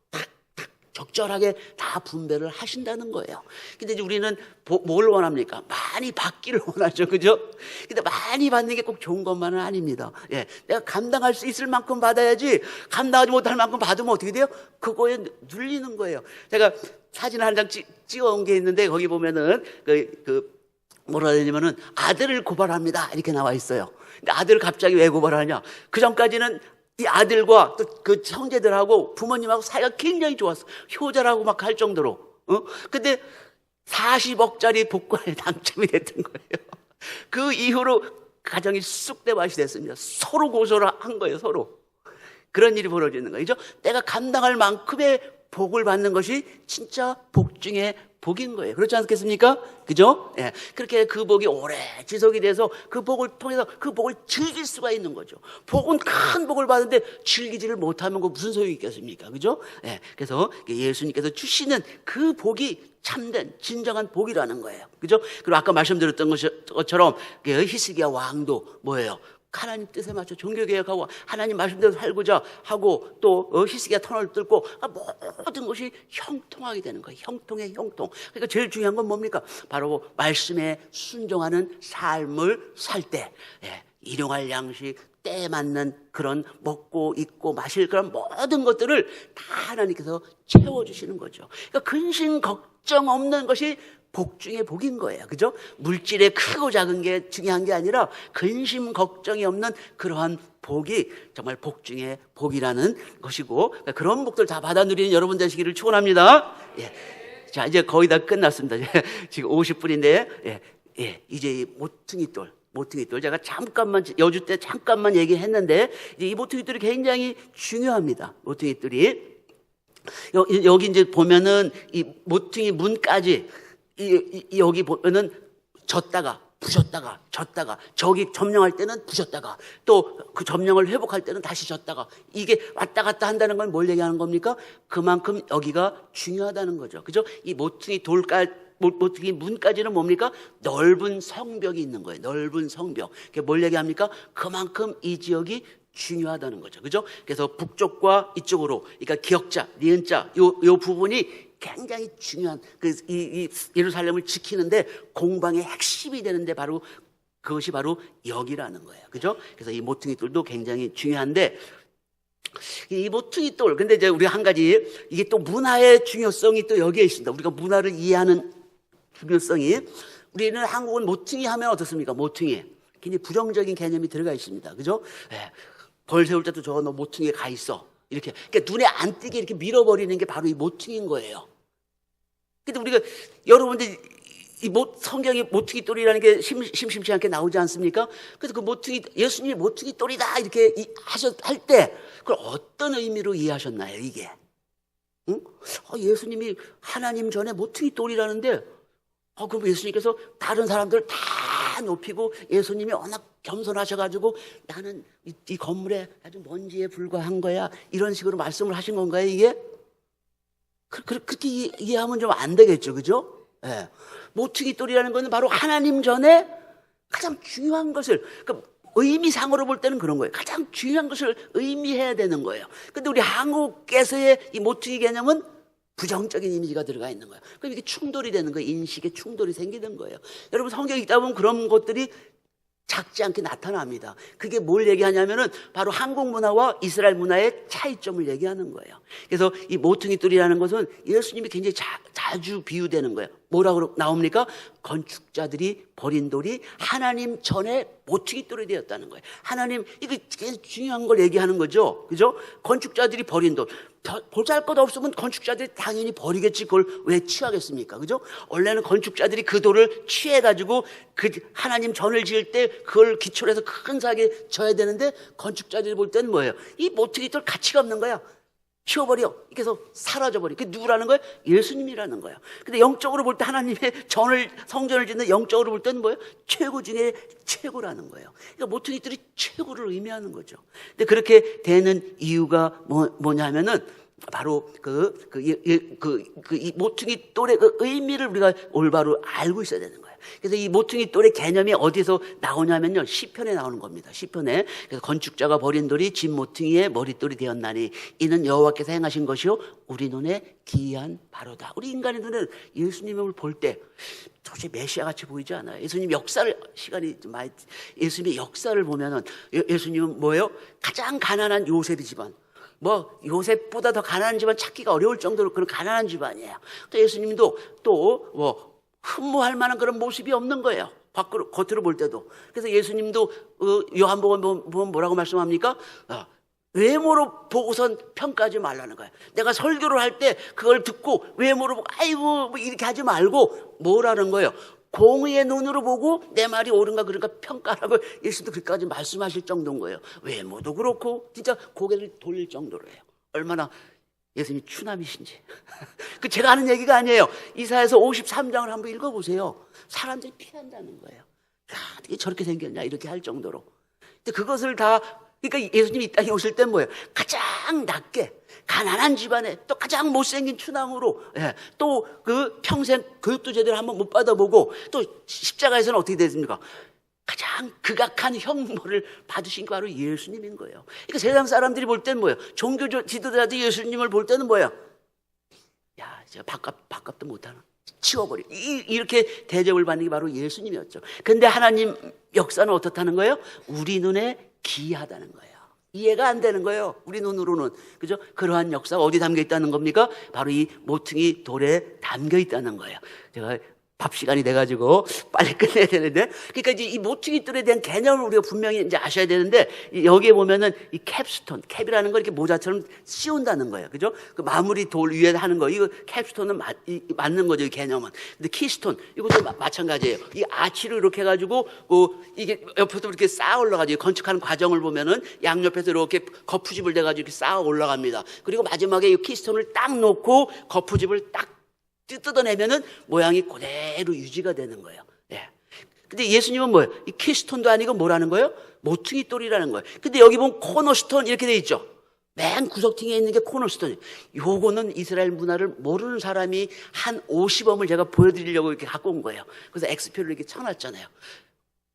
적절하게 다 분배를 하신다는 거예요. 근데 이제 우리는 뭘 원합니까? 많이 받기를 원하죠. 그죠? 근데 많이 받는 게 꼭 좋은 것만은 아닙니다. 예. 내가 감당할 수 있을 만큼 받아야지, 감당하지 못할 만큼 받으면 어떻게 돼요? 그거에 눌리는 거예요. 제가 사진 한 장 찍어온 게 있는데, 거기 보면은 뭐라 해야 되냐면은 아들을 고발합니다 이렇게 나와 있어요. 근데 아들을 갑자기 왜 고발하냐? 그 전까지는 이 아들과 또 그 형제들하고 부모님하고 사이가 굉장히 좋았어. 효자라고 막 할 정도로. 근데 40억짜리 복권에 당첨이 됐던 거예요. 그 이후로 가정이 쑥대밭이 됐습니다. 서로 고소를 한 거예요, 서로. 그런 일이 벌어지는 거죠. 내가 감당할 만큼의 복을 받는 것이 진짜 복 중에 복인 거예요. 그렇지 않겠습니까? 그죠? 예. 그렇게 그 복이 오래 지속이 돼서 그 복을 통해서 그 복을 즐길 수가 있는 거죠. 복은 큰 복을 받는데 즐기지를 못하면 그 무슨 소용이 있겠습니까? 그죠? 예. 그래서 예수님께서 주시는 그 복이 참된 진정한 복이라는 거예요. 그죠? 그리고 아까 말씀드렸던 것처럼 히스기야 왕도 뭐예요? 하나님 뜻에 맞춰 종교개혁하고 하나님 말씀대로 살고자 하고 또 히스기야 터널을 뚫고 모든 것이 형통하게 되는 거예요. 형통의 형통. 그러니까 제일 중요한 건 뭡니까? 바로 말씀에 순종하는 삶을 살 때, 예, 일용할 양식, 때에 맞는 그런 먹고 입고 마실 그런 모든 것들을 다 하나님께서 채워주시는 거죠. 그러니까 근심 걱정 없는 것이 복 중에 복인 거예요. 그죠? 물질에 크고 작은 게 중요한 게 아니라 근심 걱정이 없는 그러한 복이 정말 복 중에 복이라는 것이고, 그러니까 그런 복들 다 받아 누리는 여러분 되시기를 축원합니다. 예. 자, 이제 거의 다 끝났습니다. 지금 50분인데, 예. 이제 이 모퉁이 돌 제가 잠깐만 여주 때 잠깐만 얘기했는데, 이제 이 모퉁이 돌이 굉장히 중요합니다. 모퉁이 돌이 여기 이제 보면은 이 모퉁이 문까지 여기 보면은 졌다가 부셨다가 졌다가, 저기 점령할 때는 부셨다가 또 그 점령을 회복할 때는 다시 졌다가, 이게 왔다 갔다 한다는 건 뭘 얘기하는 겁니까? 그만큼 여기가 중요하다는 거죠. 그죠? 이 모퉁이 문까지는 뭡니까? 넓은 성벽이 있는 거예요. 넓은 성벽. 그게 뭘 얘기합니까? 그만큼 이 지역이 중요하다는 거죠. 그죠? 그래서 북쪽과 이쪽으로, 그러니까 기역자, 니은자, 요 부분이 굉장히 중요한 이 예루살렘을 지키는데 공방의 핵심이 되는데 바로 그것이 바로 여기라는 거예요. 그죠? 그래서 이 모퉁이 돌도 굉장히 중요한데, 이 모퉁이 돌, 근데 이제 우리가 한 가지, 이게 또 문화의 중요성이 또 여기에 있습니다. 우리가 문화를 이해하는 중요성이, 우리는 한국은 모퉁이 하면 어떻습니까? 모퉁이. 굉장히 부정적인 개념이 들어가 있습니다. 그죠? 예. 벌 세울 때도 너 모퉁이에 가 있어. 이렇게. 그러니까 눈에 안 띄게 이렇게 밀어버리는 게 바로 이 모퉁이인 거예요. 근데 우리가, 여러분들, 성경에 모퉁이 돌이라는 게 심심치 않게 나오지 않습니까? 그래서 그 모퉁이, 예수님이 모퉁이 돌이다 이렇게 할 때, 그걸 어떤 의미로 이해하셨나요, 이게? 응? 예수님이 하나님 전에 모퉁이 돌이라는데, 그럼 예수님께서 다른 사람들 다 높이고, 예수님이 워낙 겸손하셔가지고, 나는 이 건물에 아주 먼지에 불과한 거야, 이런 식으로 말씀을 하신 건가요, 이게? 그렇게 이해하면 좀 안 되겠죠, 그죠? 예. 모퉁이 돌이라는 것은 바로 하나님 전에 가장 중요한 것을, 그러니까 의미상으로 볼 때는 그런 거예요. 가장 중요한 것을 의미해야 되는 거예요. 근데 우리 한국에서의 이 모퉁이 개념은 부정적인 이미지가 들어가 있는 거예요. 그럼 이게 충돌이 되는 거예요. 인식에 충돌이 생기는 거예요. 여러분, 성경 읽다 보면 그런 것들이 작지 않게 나타납니다. 그게 뭘 얘기하냐면은 바로 한국 문화와 이스라엘 문화의 차이점을 얘기하는 거예요. 그래서 이 모퉁이 돌이라는 것은 예수님이 굉장히 자주 비유되는 거예요. 뭐라고 나옵니까? 건축자들이 버린 돌이 하나님 전에 모퉁이 돌이 되었다는 거예요. 하나님, 이거 중요한 걸 얘기하는 거죠. 그죠? 건축자들이 버린 돌. 보잘것 없으면 건축자들이 당연히 버리겠지. 그걸 왜 취하겠습니까? 그죠? 원래는 건축자들이 그 돌을 취해가지고 그 하나님 전을 지을 때 그걸 기초로 해서 큰 사하게 져야 되는데, 건축자들이 볼 때는 뭐예요? 이 모퉁이 돌 가치가 없는 거야. 치워버려. 그래서 사라져버려. 그게 누구라는 거예요? 예수님이라는 거예요. 근데 영적으로 볼 때 하나님의 성전을 짓는 영적으로 볼 때는 뭐예요? 최고 중에 최고라는 거예요. 그러니까 모퉁이들이 최고를 의미하는 거죠. 근데 그렇게 되는 이유가 뭐냐 하면은 바로 이 모퉁이 돌의 그 의미를 우리가 올바로 알고 있어야 되는 거예요. 그래서 이 모퉁이 돌의 개념이 어디서 나오냐면요, 시편에 나오는 겁니다. 시편에. 그래서 건축자가 버린 돌이 진 모퉁이의 머릿돌이 되었나니 이는 여호와께서 행하신 것이요 우리 눈에 기이한 바로다. 우리 인간의 눈에 예수님을 볼 때 도대체 메시아 같이 보이지 않아요. 예수님 역사를 시간이 좀 많이, 예수님의 역사를 보면은 예수님은 뭐예요? 가장 가난한 요셉의 집안. 요셉보다 더 가난한 집안 찾기가 어려울 정도로 그런 가난한 집안이에요. 또 예수님도 또 흠모할 만한 그런 모습이 없는 거예요. 겉으로 볼 때도. 그래서 예수님도 요한복음 보면 뭐라고 말씀합니까? 외모로 보고선 평가하지 말라는 거예요. 내가 설교를 할 때 그걸 듣고 외모로 보고 아이고 이렇게 하지 말고 뭐라는 거예요? 공의의 눈으로 보고 내 말이 옳은가 그런가 평가하라고 예수도 그렇게까지 말씀하실 정도인 거예요. 외모도 그렇고 진짜 고개를 돌릴 정도로예요. 얼마나 예수님이 추남이신지. 제가 하는 얘기가 아니에요. 이사야서 53장을 한번 읽어보세요. 사람들이 피한다는 거예요. 야, 어떻게 저렇게 생겼냐 이렇게 할 정도로. 근데 그것을 다, 그러니까 예수님이 이 땅에 오실 땐 뭐예요? 가장 낮게 가난한 집안에 또 가장 못생긴 추남으로, 또 그 평생 교육도 제대로 한번 못 받아보고 또 십자가에서는 어떻게 됐습니까? 가장 극악한 형벌을 받으신 게 바로 예수님인 거예요. 그러니까 세상 사람들이 볼 때는 뭐예요? 종교 지도자들이 예수님을 볼 때는 뭐예요? 야, 저 밥값도 못하나? 치워버려. 이렇게 대접을 받는 게 바로 예수님이었죠. 근데 하나님 역사는 어떻다는 거예요? 우리 눈에 기이하다는 거예요. 이해가 안 되는 거예요. 우리 눈으로는. 그죠? 그러한 역사가 어디 담겨 있다는 겁니까? 바로 이 모퉁이 돌에 담겨 있다는 거예요. 제가 밥 시간이 돼가지고 빨리 끝내야 되는데, 그러니까 이제 이 모퉁이 돌에 대한 개념을 우리가 분명히 이제 아셔야 되는데, 여기에 보면은 이 캡스톤, 캡이라는 걸 이렇게 모자처럼 씌운다는 거예요. 그죠? 그 마무리 돌 위에 하는 거, 이거 캡스톤은 맞는 거죠, 이 개념은. 근데 키스톤, 이것도 마찬가지예요. 이 아치를 이렇게 해가지고, 이게 옆에서 이렇게 쌓아 올라가지고, 건축하는 과정을 보면은 양옆에서 이렇게 거푸집을 대가지고 이렇게 쌓아 올라갑니다. 그리고 마지막에 이 키스톤을 딱 놓고 거푸집을 딱 뜯어내면은 모양이 그대로 유지가 되는 거예요. 예. 근데 예수님은 뭐예요? 이 키스톤도 아니고 뭐라는 거예요? 모퉁이 돌이라는 거예요. 근데 여기 보면 코너스톤 이렇게 돼 있죠. 맨 구석탱이에 있는 게 코너스톤이에요. 요거는 이스라엘 문화를 모르는 사람이 한 50엄을 제가 보여드리려고 이렇게 갖고 온 거예요. 그래서 X표를 이렇게 쳐놨잖아요.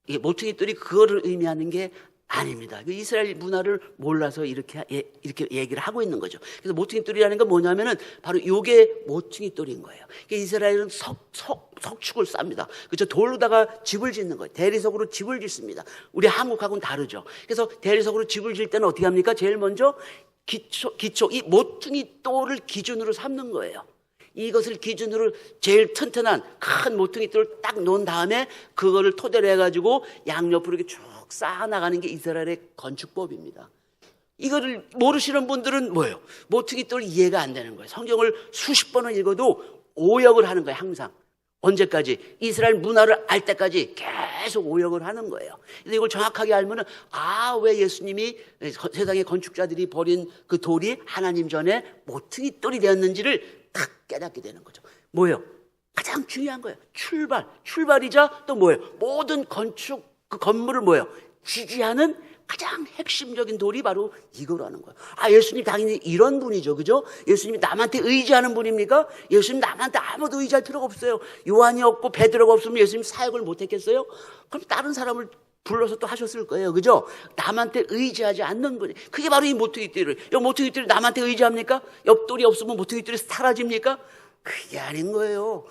이게 모퉁이 돌이 그거를 의미하는 게 아닙니다. 이스라엘 문화를 몰라서 이렇게 얘기를 하고 있는 거죠. 그래서 모퉁이 돌이라는 건 뭐냐면은 바로 요게 모퉁이 돌인 거예요. 이스라엘은 석축을 쌉니다. 그렇죠? 돌로다가 집을 짓는 거예요. 대리석으로 집을 짓습니다. 우리 한국하고는 다르죠. 그래서 대리석으로 집을 짓을 때는 어떻게 합니까? 제일 먼저 기초, 이 모퉁이 돌을 기준으로 삼는 거예요. 이것을 기준으로 제일 튼튼한 큰 모퉁이 돌을 딱 놓은 다음에 그거를 토대로 해가지고 양옆으로 이렇게 쭉 쌓아나가는 게 이스라엘의 건축법입니다. 이거를 모르시는 분들은 뭐예요? 모퉁이 돌 이해가 안 되는 거예요. 성경을 수십 번을 읽어도 오역을 하는 거예요. 항상. 언제까지? 이스라엘 문화를 알 때까지 계속 오역을 하는 거예요. 그래서 이걸 정확하게 알면은 왜 예수님이 세상의 건축자들이 버린 그 돌이 하나님 전에 모퉁이 돌이 되었는지를 딱 깨닫게 되는 거죠. 뭐예요? 가장 중요한 거예요. 출발이자 또 뭐예요? 모든 건축 그 건물을 뭐예요? 지지하는 가장 핵심적인 돌이 바로 이거라는 거예요. 예수님 당연히 이런 분이죠. 그죠? 예수님이 남한테 의지하는 분입니까? 예수님 남한테 아무도 의지할 필요가 없어요. 요한이 없고 베드로가 없으면 예수님 사역을 못 했겠어요? 그럼 다른 사람을 불러서 또 하셨을 거예요. 그죠? 남한테 의지하지 않는 분이. 그게 바로 이 모퉁이 돌이에요. 이 모퉁이 돌이 남한테 의지합니까? 옆돌이 없으면 모퉁이 돌이 사라집니까? 그게 아닌 거예요.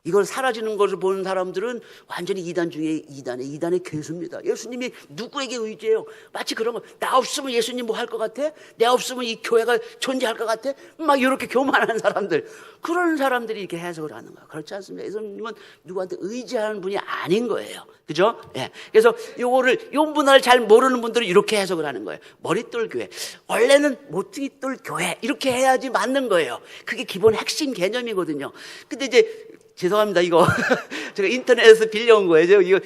이걸 사라지는 것을 보는 사람들은 완전히 이단 중에 이단의 괴수입니다. 예수님이 누구에게 의지해요? 마치 그런 거, 나 없으면 예수님 뭐 할 것 같아? 내가 없으면 이 교회가 존재할 것 같아? 막 이렇게 교만한 사람들, 그런 사람들이 이렇게 해석을 하는 거야. 그렇지 않습니다. 예수님은 누구한테 의지하는 분이 아닌 거예요. 그죠? 예. 그래서 요 문화를 잘 모르는 분들은 이렇게 해석을 하는 거예요. 머릿돌 교회. 원래는 모퉁이돌 교회. 이렇게 해야지 맞는 거예요. 그게 기본 핵심 개념이거든요. 근데 이제 죄송합니다. 이거 제가 인터넷에서 빌려온 거예요. 이거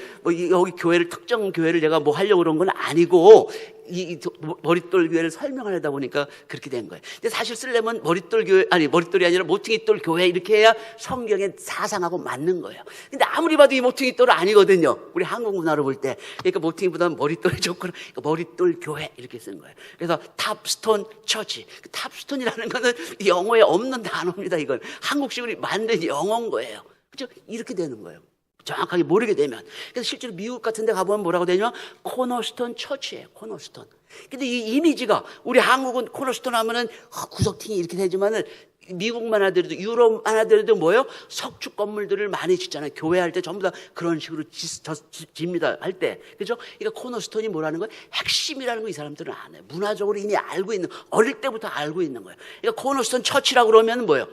여기 교회를, 특정 교회를 제가 뭐 하려고 그런 건 아니고 이 머릿돌 교회를 설명하려다 보니까 그렇게 된 거예요. 근데 사실 쓰려면 머릿돌이 아니라 모퉁이돌 교회 이렇게 해야 성경의 사상하고 맞는 거예요. 근데 아무리 봐도 이 모퉁이돌은 아니거든요. 우리 한국 문화로 볼 때. 그러니까 모퉁이보다는 머릿돌이 좋구나. 그러니까 머릿돌 교회 이렇게 쓴 거예요. 그래서 탑스톤 처치. 탑스톤이라는 거는 영어에 없는 단어입니다. 이건 한국식으로 만든 영어인 거예요. 그렇죠? 이렇게 되는 거예요. 정확하게 모르게 되면. 그래서 실제로 미국 같은 데 가보면 뭐라고 되냐면 코너스톤 처치예요. 코너스톤. 근데 이 이미지가, 우리 한국은 코너스톤 하면은 구석탱이 이렇게 되지만은 미국만 하더라도, 유럽만 하더라도 뭐예요? 석축 건물들을 많이 짓잖아요. 교회 할 때 전부 다 그런 식으로 짓습니다. 할 때. 그죠? 그러니까 코너스톤이 뭐라는 거예요? 핵심이라는 거 이 사람들은 안 해요. 문화적으로 이미 알고 있는, 어릴 때부터 알고 있는 거예요. 그러니까 코너스톤 처치라고 그러면 뭐예요?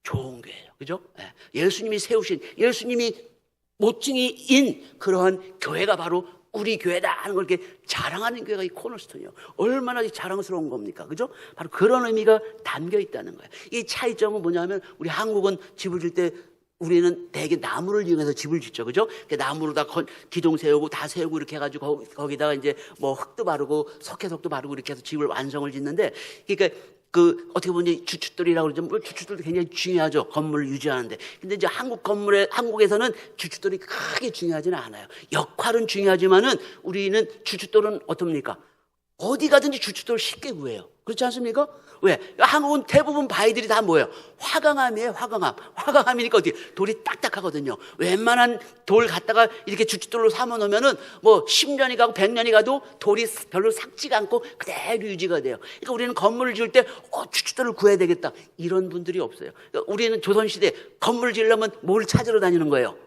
좋은 교회예요. 그죠? 예수님이 세우신, 예수님이 모퉁이인 그러한 교회가 바로 우리 교회다 하는 걸 이렇게 자랑하는 교회가 이 코너스톤이에요. 얼마나 자랑스러운 겁니까? 그죠? 바로 그런 의미가 담겨 있다는 거예요. 이 차이점은 뭐냐면, 우리 한국은 집을 질 때 우리는 대개 나무를 이용해서 집을 짓죠. 그죠? 나무로 다 기둥 세우고 다 세우고 이렇게 해가지고 거기다가 이제 뭐 흙도 바르고 석회석도 바르고 이렇게 해서 집을 완성을 짓는데, 그러니까 어떻게 보면 주춧돌이라고 그러죠. 뭐 주춧돌도 굉장히 중요하죠. 건물을 유지하는데. 근데 이제 한국에서는 주춧돌이 크게 중요하지는 않아요. 역할은 중요하지만은 우리는 주춧돌은 어떻습니까? 어디 가든지 주춧돌을 쉽게 구해요. 그렇지 않습니까? 왜? 한국은 대부분 바위들이 다 뭐예요? 화강암이에요, 화강암. 화강암이니까 어떻게? 돌이 딱딱하거든요. 웬만한 돌 갖다가 이렇게 주춧돌로 삼아 놓으면은 뭐 10년이 가고 100년이 가도 돌이 별로 삭지가 않고 그대로 유지가 돼요. 그러니까 우리는 건물을 지을 때 주춧돌을 구해야 되겠다. 이런 분들이 없어요. 그러니까 우리는 조선시대 건물을 지으려면 뭘 찾으러 다니는 거예요?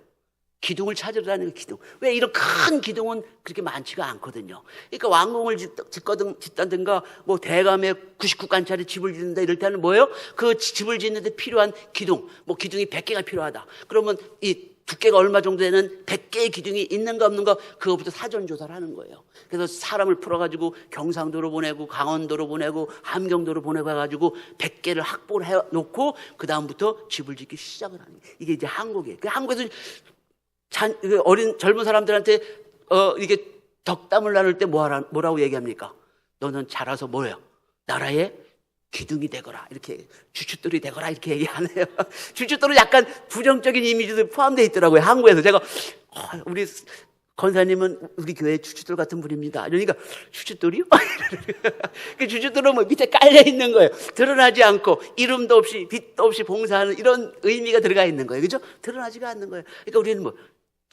기둥을 찾으러 다니는 기둥. 왜? 이런 큰 기둥은 그렇게 많지가 않거든요. 그러니까 왕궁을 짓다든가 뭐 대감의 99칸짜리 집을 짓는다 이럴 때는 뭐예요? 그 집을 짓는데 필요한 기둥, 뭐 기둥이 100개가 필요하다. 그러면 이 두께가 얼마 정도 되는 100개의 기둥이 있는가 없는가, 그거부터 사전 조사를 하는 거예요. 그래서 사람을 풀어가지고 경상도로 보내고 강원도로 보내고 함경도로 보내고 해가지고 100개를 확보를 해놓고 그 다음부터 집을 짓기 시작을 하는 거예요. 이게 이제 한국이에요. 한국에서 젊은 사람들한테 이게 덕담을 나눌 때 뭐라고 얘기합니까? 너는 자라서 뭐예요? 나라의 기둥이 되거라, 이렇게 주춧돌이 되거라 이렇게 얘기 안 해요. 주춧돌은 약간 부정적인 이미지도 포함되어 있더라고요. 한국에서 제가 우리 권사님은 우리 교회 주춧돌 같은 분입니다. 그러니까 주춧돌이요? 그 주춧돌은 뭐 밑에 깔려 있는 거예요. 드러나지 않고 이름도 없이 빛도 없이 봉사하는 이런 의미가 들어가 있는 거예요. 그죠? 드러나지가 않는 거예요. 그러니까 우리는 뭐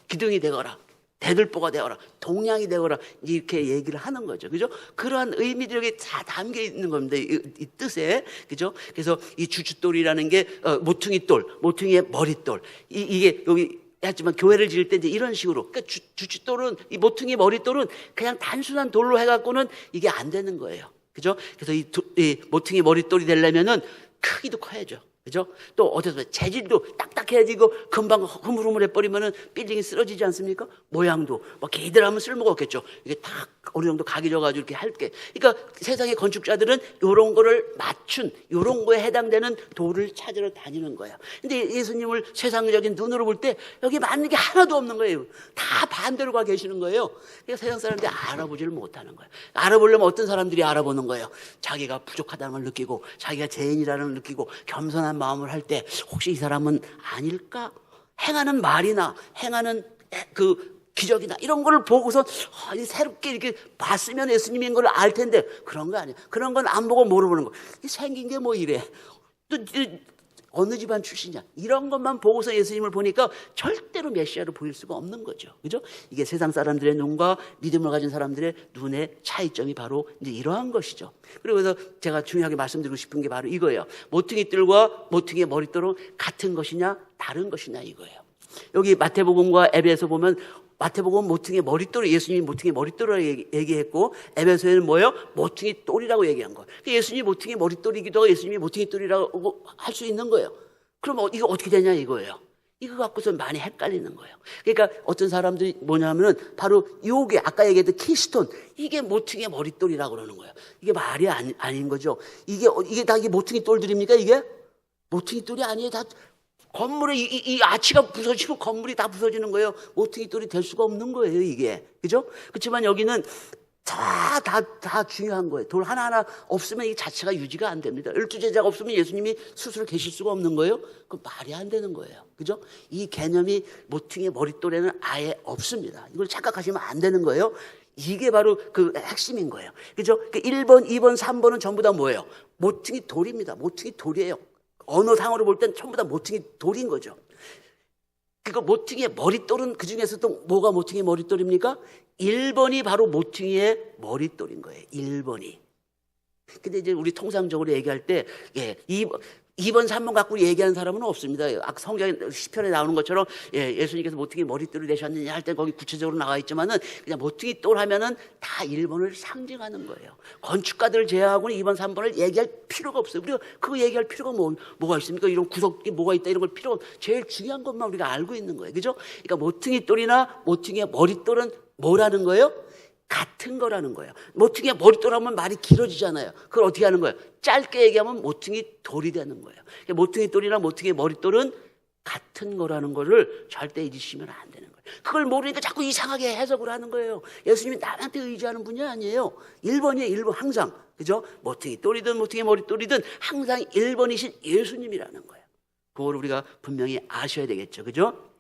기둥이 되거라, 대들보가 되거라, 동량이 되거라 이렇게 얘기를 하는 거죠. 그죠? 그러한 의미들이 다 담겨 있는 겁니다. 이 뜻에. 그죠? 그래서 이 주춧돌이라는 게 모퉁이돌, 모퉁이의 머릿돌. 이게 여기 했지만 교회를 지을 때 이제 이런 식으로, 그러니까 주춧돌은, 이 모퉁이 머릿돌은 그냥 단순한 돌로 해갖고는 이게 안 되는 거예요. 그죠? 그래서 이 모퉁이 머릿돌이 되려면은 크기도 커야죠. 그죠? 또 어디서 재질도 딱딱해야지. 이거 금방 흐물흐물해버리면은 빌딩이 쓰러지지 않습니까? 모양도 뭐 개들 하면 쓸모가 없겠죠. 이게 딱 어느 정도 각이 져가지고 이렇게 할게. 그러니까 세상의 건축자들은 요런 거를 맞춘, 요런 거에 해당되는 돌을 찾으러 다니는 거야. 근데 예수님을 세상적인 눈으로 볼 때 여기 맞는 게 하나도 없는 거예요. 다 반대로 가 계시는 거예요. 그러니까 세상 사람들이 알아보지를 못하는 거예요. 알아보려면 어떤 사람들이 알아보는 거예요? 자기가 부족하다는 걸 느끼고, 자기가 죄인이라는 걸 느끼고, 겸손한 마음을 할 때 혹시 이 사람은 아닐까? 행하는 말이나 행하는 그 기적이나 이런 걸 보고서 새롭게 이렇게 봤으면 예수님인 걸 알 텐데 그런 거 아니에요. 그런 건 안 보고 물어보는 거. 생긴 게 뭐 이래? 또 어느 집안 출신이냐? 이런 것만 보고서 예수님을 보니까 절대로 메시아로 보일 수가 없는 거죠. 그죠? 이게 세상 사람들의 눈과 믿음을 가진 사람들의 눈의 차이점이 바로 이제 이러한 것이죠. 그래서 제가 중요하게 말씀드리고 싶은 게 바로 이거예요. 모퉁이들과 모퉁이의 머릿돌은 같은 것이냐 다른 것이냐 이거예요. 여기 마태복음과 에베소 보면 마태복음은 모퉁이 머릿돌, 예수님이 모퉁이 머릿돌이라고 얘기했고 에베소에는 뭐예요? 모퉁이 똘이라고 얘기한 거예요. 예수님이 모퉁이 머릿돌이기도 하고 예수님이 모퉁이 똘이라고 할 수 있는 거예요. 그럼 이거 어떻게 되냐 이거예요. 이거 갖고서 많이 헷갈리는 거예요. 그러니까 어떤 사람들이 뭐냐면은 바로 요게 아까 얘기했던 키스톤, 이게 모퉁이의 머릿돌이라고 그러는 거예요. 이게 말이 아닌 거죠. 이게 다 이게 모퉁이 똘들입니까? 이게 모퉁이 똘이 아니에요. 다 건물에 이 아치가 부서지면 건물이 다 부서지는 거예요. 모퉁이 똘이 될 수가 없는 거예요, 이게. 그죠? 그렇지만 여기는 다 중요한 거예요. 돌 하나하나 없으면 이 자체가 유지가 안 됩니다. 12제자가 없으면 예수님이 스스로 계실 수가 없는 거예요. 그 말이 안 되는 거예요. 그죠? 이 개념이 모퉁이의 머릿돌에는 아예 없습니다. 이걸 착각하시면 안 되는 거예요. 이게 바로 그 핵심인 거예요. 그죠? 1번, 2번, 3번은 전부 다 뭐예요? 모퉁이 돌입니다. 모퉁이 돌이에요. 언어상으로 볼 땐 전부 다 모퉁이 돌인 거죠. 그거 모퉁이의 머릿돌은 그 중에서도 뭐가 모퉁이의 머릿돌입니까? 1번이 바로 모퉁이의 머릿돌인 거예요. 1번이. 근데 이제 우리 통상적으로 얘기할 때, 2번, 3번 갖고 얘기하는 사람은 없습니다. 성경에 시편에 나오는 것처럼 예수님께서 모퉁이 머릿돌이 되셨느냐 할 때 거기 구체적으로 나와 있지만은 그냥 모퉁이 돌 하면은 다 1번을 상징하는 거예요. 건축가들을 제외하고는 2번, 3번을 얘기할 필요가 없어요. 우리가 그거 얘기할 필요가 뭐가 있습니까? 이런 구석이 뭐가 있다 이런 걸 필요가 없어요. 제일 중요한 것만 우리가 알고 있는 거예요. 그죠? 그러니까 모퉁이 돌이나 모퉁이의 머릿돌은 뭐라는 거예요? 같은 거라는 거예요. 모퉁이의 머릿돌 하면 말이 길어지잖아요. 그걸 어떻게 하는 거예요? 짧게 얘기하면 모퉁이 돌이 되는 거예요. 모퉁이 돌이나 모퉁이의 머릿돌은 같은 거라는 거를 절대 잊으시면 안 되는 거예요. 그걸 모르니까 자꾸 이상하게 해석을 하는 거예요. 예수님이 남한테 의지하는 분이 아니에요. 1번이에요. 1번 항상. 그죠? 모퉁이 돌이든 모퉁이 머릿돌이든 항상 1번이신 예수님이라는 거예요. 그걸 우리가 분명히 아셔야 되겠죠. 그죠?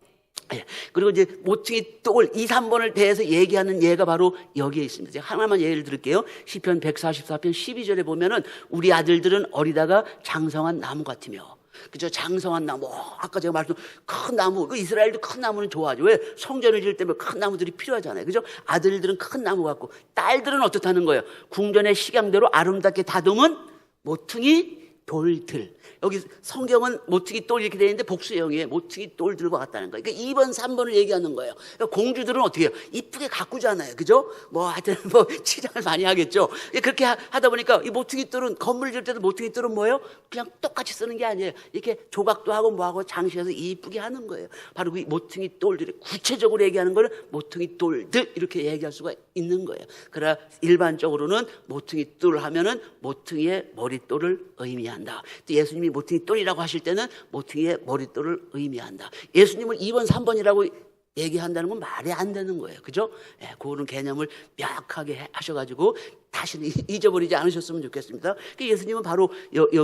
그리고 이제 모퉁이 돌 2, 3번을 대해서 얘기하는 예가 바로 여기에 있습니다. 제가 하나만 예를 들을게요. 시편 144편 12절에 보면은 우리 아들들은 어리다가 장성한 나무 같으며, 그죠? 장성한 나무. 아까 제가 말했던 큰 나무. 이스라엘도 큰 나무는 좋아하죠. 왜? 성전을 지을 때면 큰 나무들이 필요하잖아요. 그죠? 아들들은 큰 나무 같고, 딸들은 어떻다는 거예요? 궁전의 식양대로 아름답게 다듬은 모퉁이 돌들. 여기 성경은 모퉁이 돌 이렇게 되어 있는데 복수형이에요. 모퉁이 돌들과 같다는 거예요. 그러니까 2번, 3번을 얘기하는 거예요. 그러니까 공주들은 어떻게 해요? 이쁘게 가꾸잖아요. 그죠? 하여튼 치장을 많이 하겠죠. 그렇게 하다 보니까 이 모퉁이 돌은 건물 지을 때도 모퉁이 돌은 뭐예요? 그냥 똑같이 쓰는 게 아니에요. 이렇게 조각도 하고 뭐하고 장식해서 이쁘게 하는 거예요. 바로 그 모퉁이 돌들이 구체적으로 얘기하는 거는 모퉁이 돌들 이렇게 얘기할 수가 있는 거예요. 그러나 일반적으로는 모퉁이 돌 하면은 모퉁이의 머릿돌을 의미한다. 또 예수님이 모퉁이 똘이라고 하실 때는 모퉁이의 머릿돌을 의미한다. 예수님은 2번, 3번이라고 얘기한다는 건 말이 안 되는 거예요. 그죠? 그거는 개념을 명확하게 하셔가지고 다시는 잊어버리지 않으셨으면 좋겠습니다. 예수님은 바로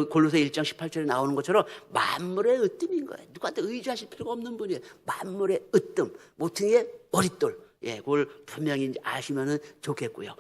골로새 1장 18절에 나오는 것처럼 만물의 으뜸인 거예요. 누구한테 의지하실 필요가 없는 분이에요. 만물의 으뜸, 모퉁이의 머릿돌. 그걸 분명히 아시면은 좋겠고요.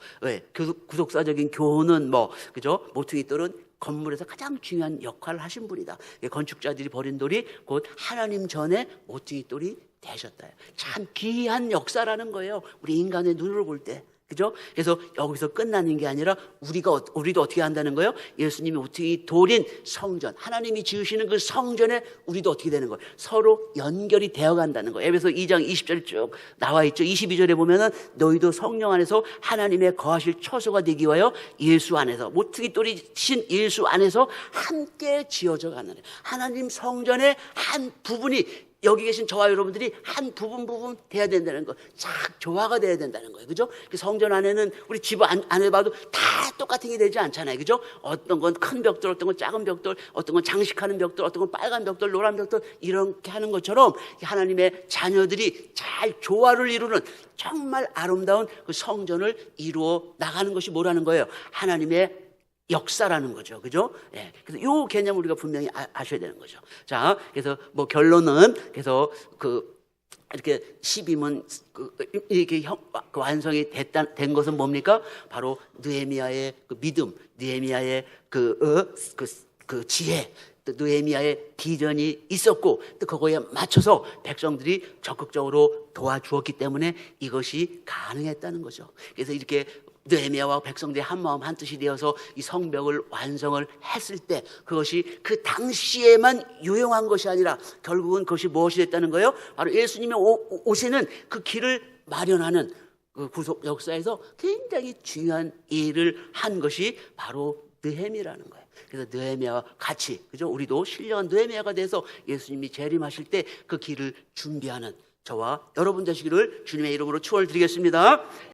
구속사적인 교훈은 그죠? 모퉁이 돌은 건물에서 가장 중요한 역할을 하신 분이다. 건축자들이 버린 돌이 곧 하나님 전에 모퉁이 돌이 되셨다. 참 귀한 역사라는 거예요. 우리 인간의 눈으로 볼 때. 그죠? 그래서 여기서 끝나는 게 아니라 우리도 어떻게 한다는 거예요? 예수님이 모퉁이 돌인 성전, 하나님이 지으시는 그 성전에 우리도 어떻게 되는 거예요? 서로 연결이 되어 간다는 거예요. 에베소 2장 20절에 쭉 나와 있죠. 22절에 보면은 너희도 성령 안에서 하나님의 거하실 처소가 되기 위하여 예수 안에서, 모퉁이 돌이신 예수 안에서 함께 지어져 가는, 하나님 성전의 한 부분이 여기 계신 저와 여러분들이 한 부분 돼야 된다는 거, 쫙 조화가 돼야 된다는 거예요. 그죠? 성전 안에는 우리 집 안에 봐도 다 똑같은 게 되지 않잖아요. 그죠? 어떤 건 큰 벽돌, 어떤 건 작은 벽돌, 어떤 건 장식하는 벽돌, 어떤 건 빨간 벽돌, 노란 벽돌, 이렇게 하는 것처럼 하나님의 자녀들이 잘 조화를 이루는 정말 아름다운 그 성전을 이루어 나가는 것이 뭐라는 거예요? 하나님의 역사라는 거죠. 그죠? 그래서 요 개념을 우리가 분명히 아셔야 되는 거죠. 자, 그래서 결론은, 그래서 이렇게 12문, 이렇게 완성이 된 것은 뭡니까? 바로 느헤미야의 그 믿음, 느헤미야의 그 지혜, 또 느헤미야의 비전이 있었고, 또 그거에 맞춰서 백성들이 적극적으로 도와주었기 때문에 이것이 가능했다는 거죠. 그래서 이렇게 느헤미야와 백성들이 한 마음 한 뜻이 되어서 이 성벽을 완성을 했을 때 그것이 그 당시에만 유용한 것이 아니라 결국은 그것이 무엇이 됐다는 거예요? 바로 예수님의 오시는 그 길을 마련하는 그 구속 역사에서 굉장히 중요한 일을 한 것이 바로 느헤미야라는 거예요. 그래서 느헤미야와 같이, 그죠? 우리도 신령한 느헤미야가 돼서 예수님이 재림하실 때 그 길을 준비하는 저와 여러분 되시기를 주님의 이름으로 축원을 드리겠습니다.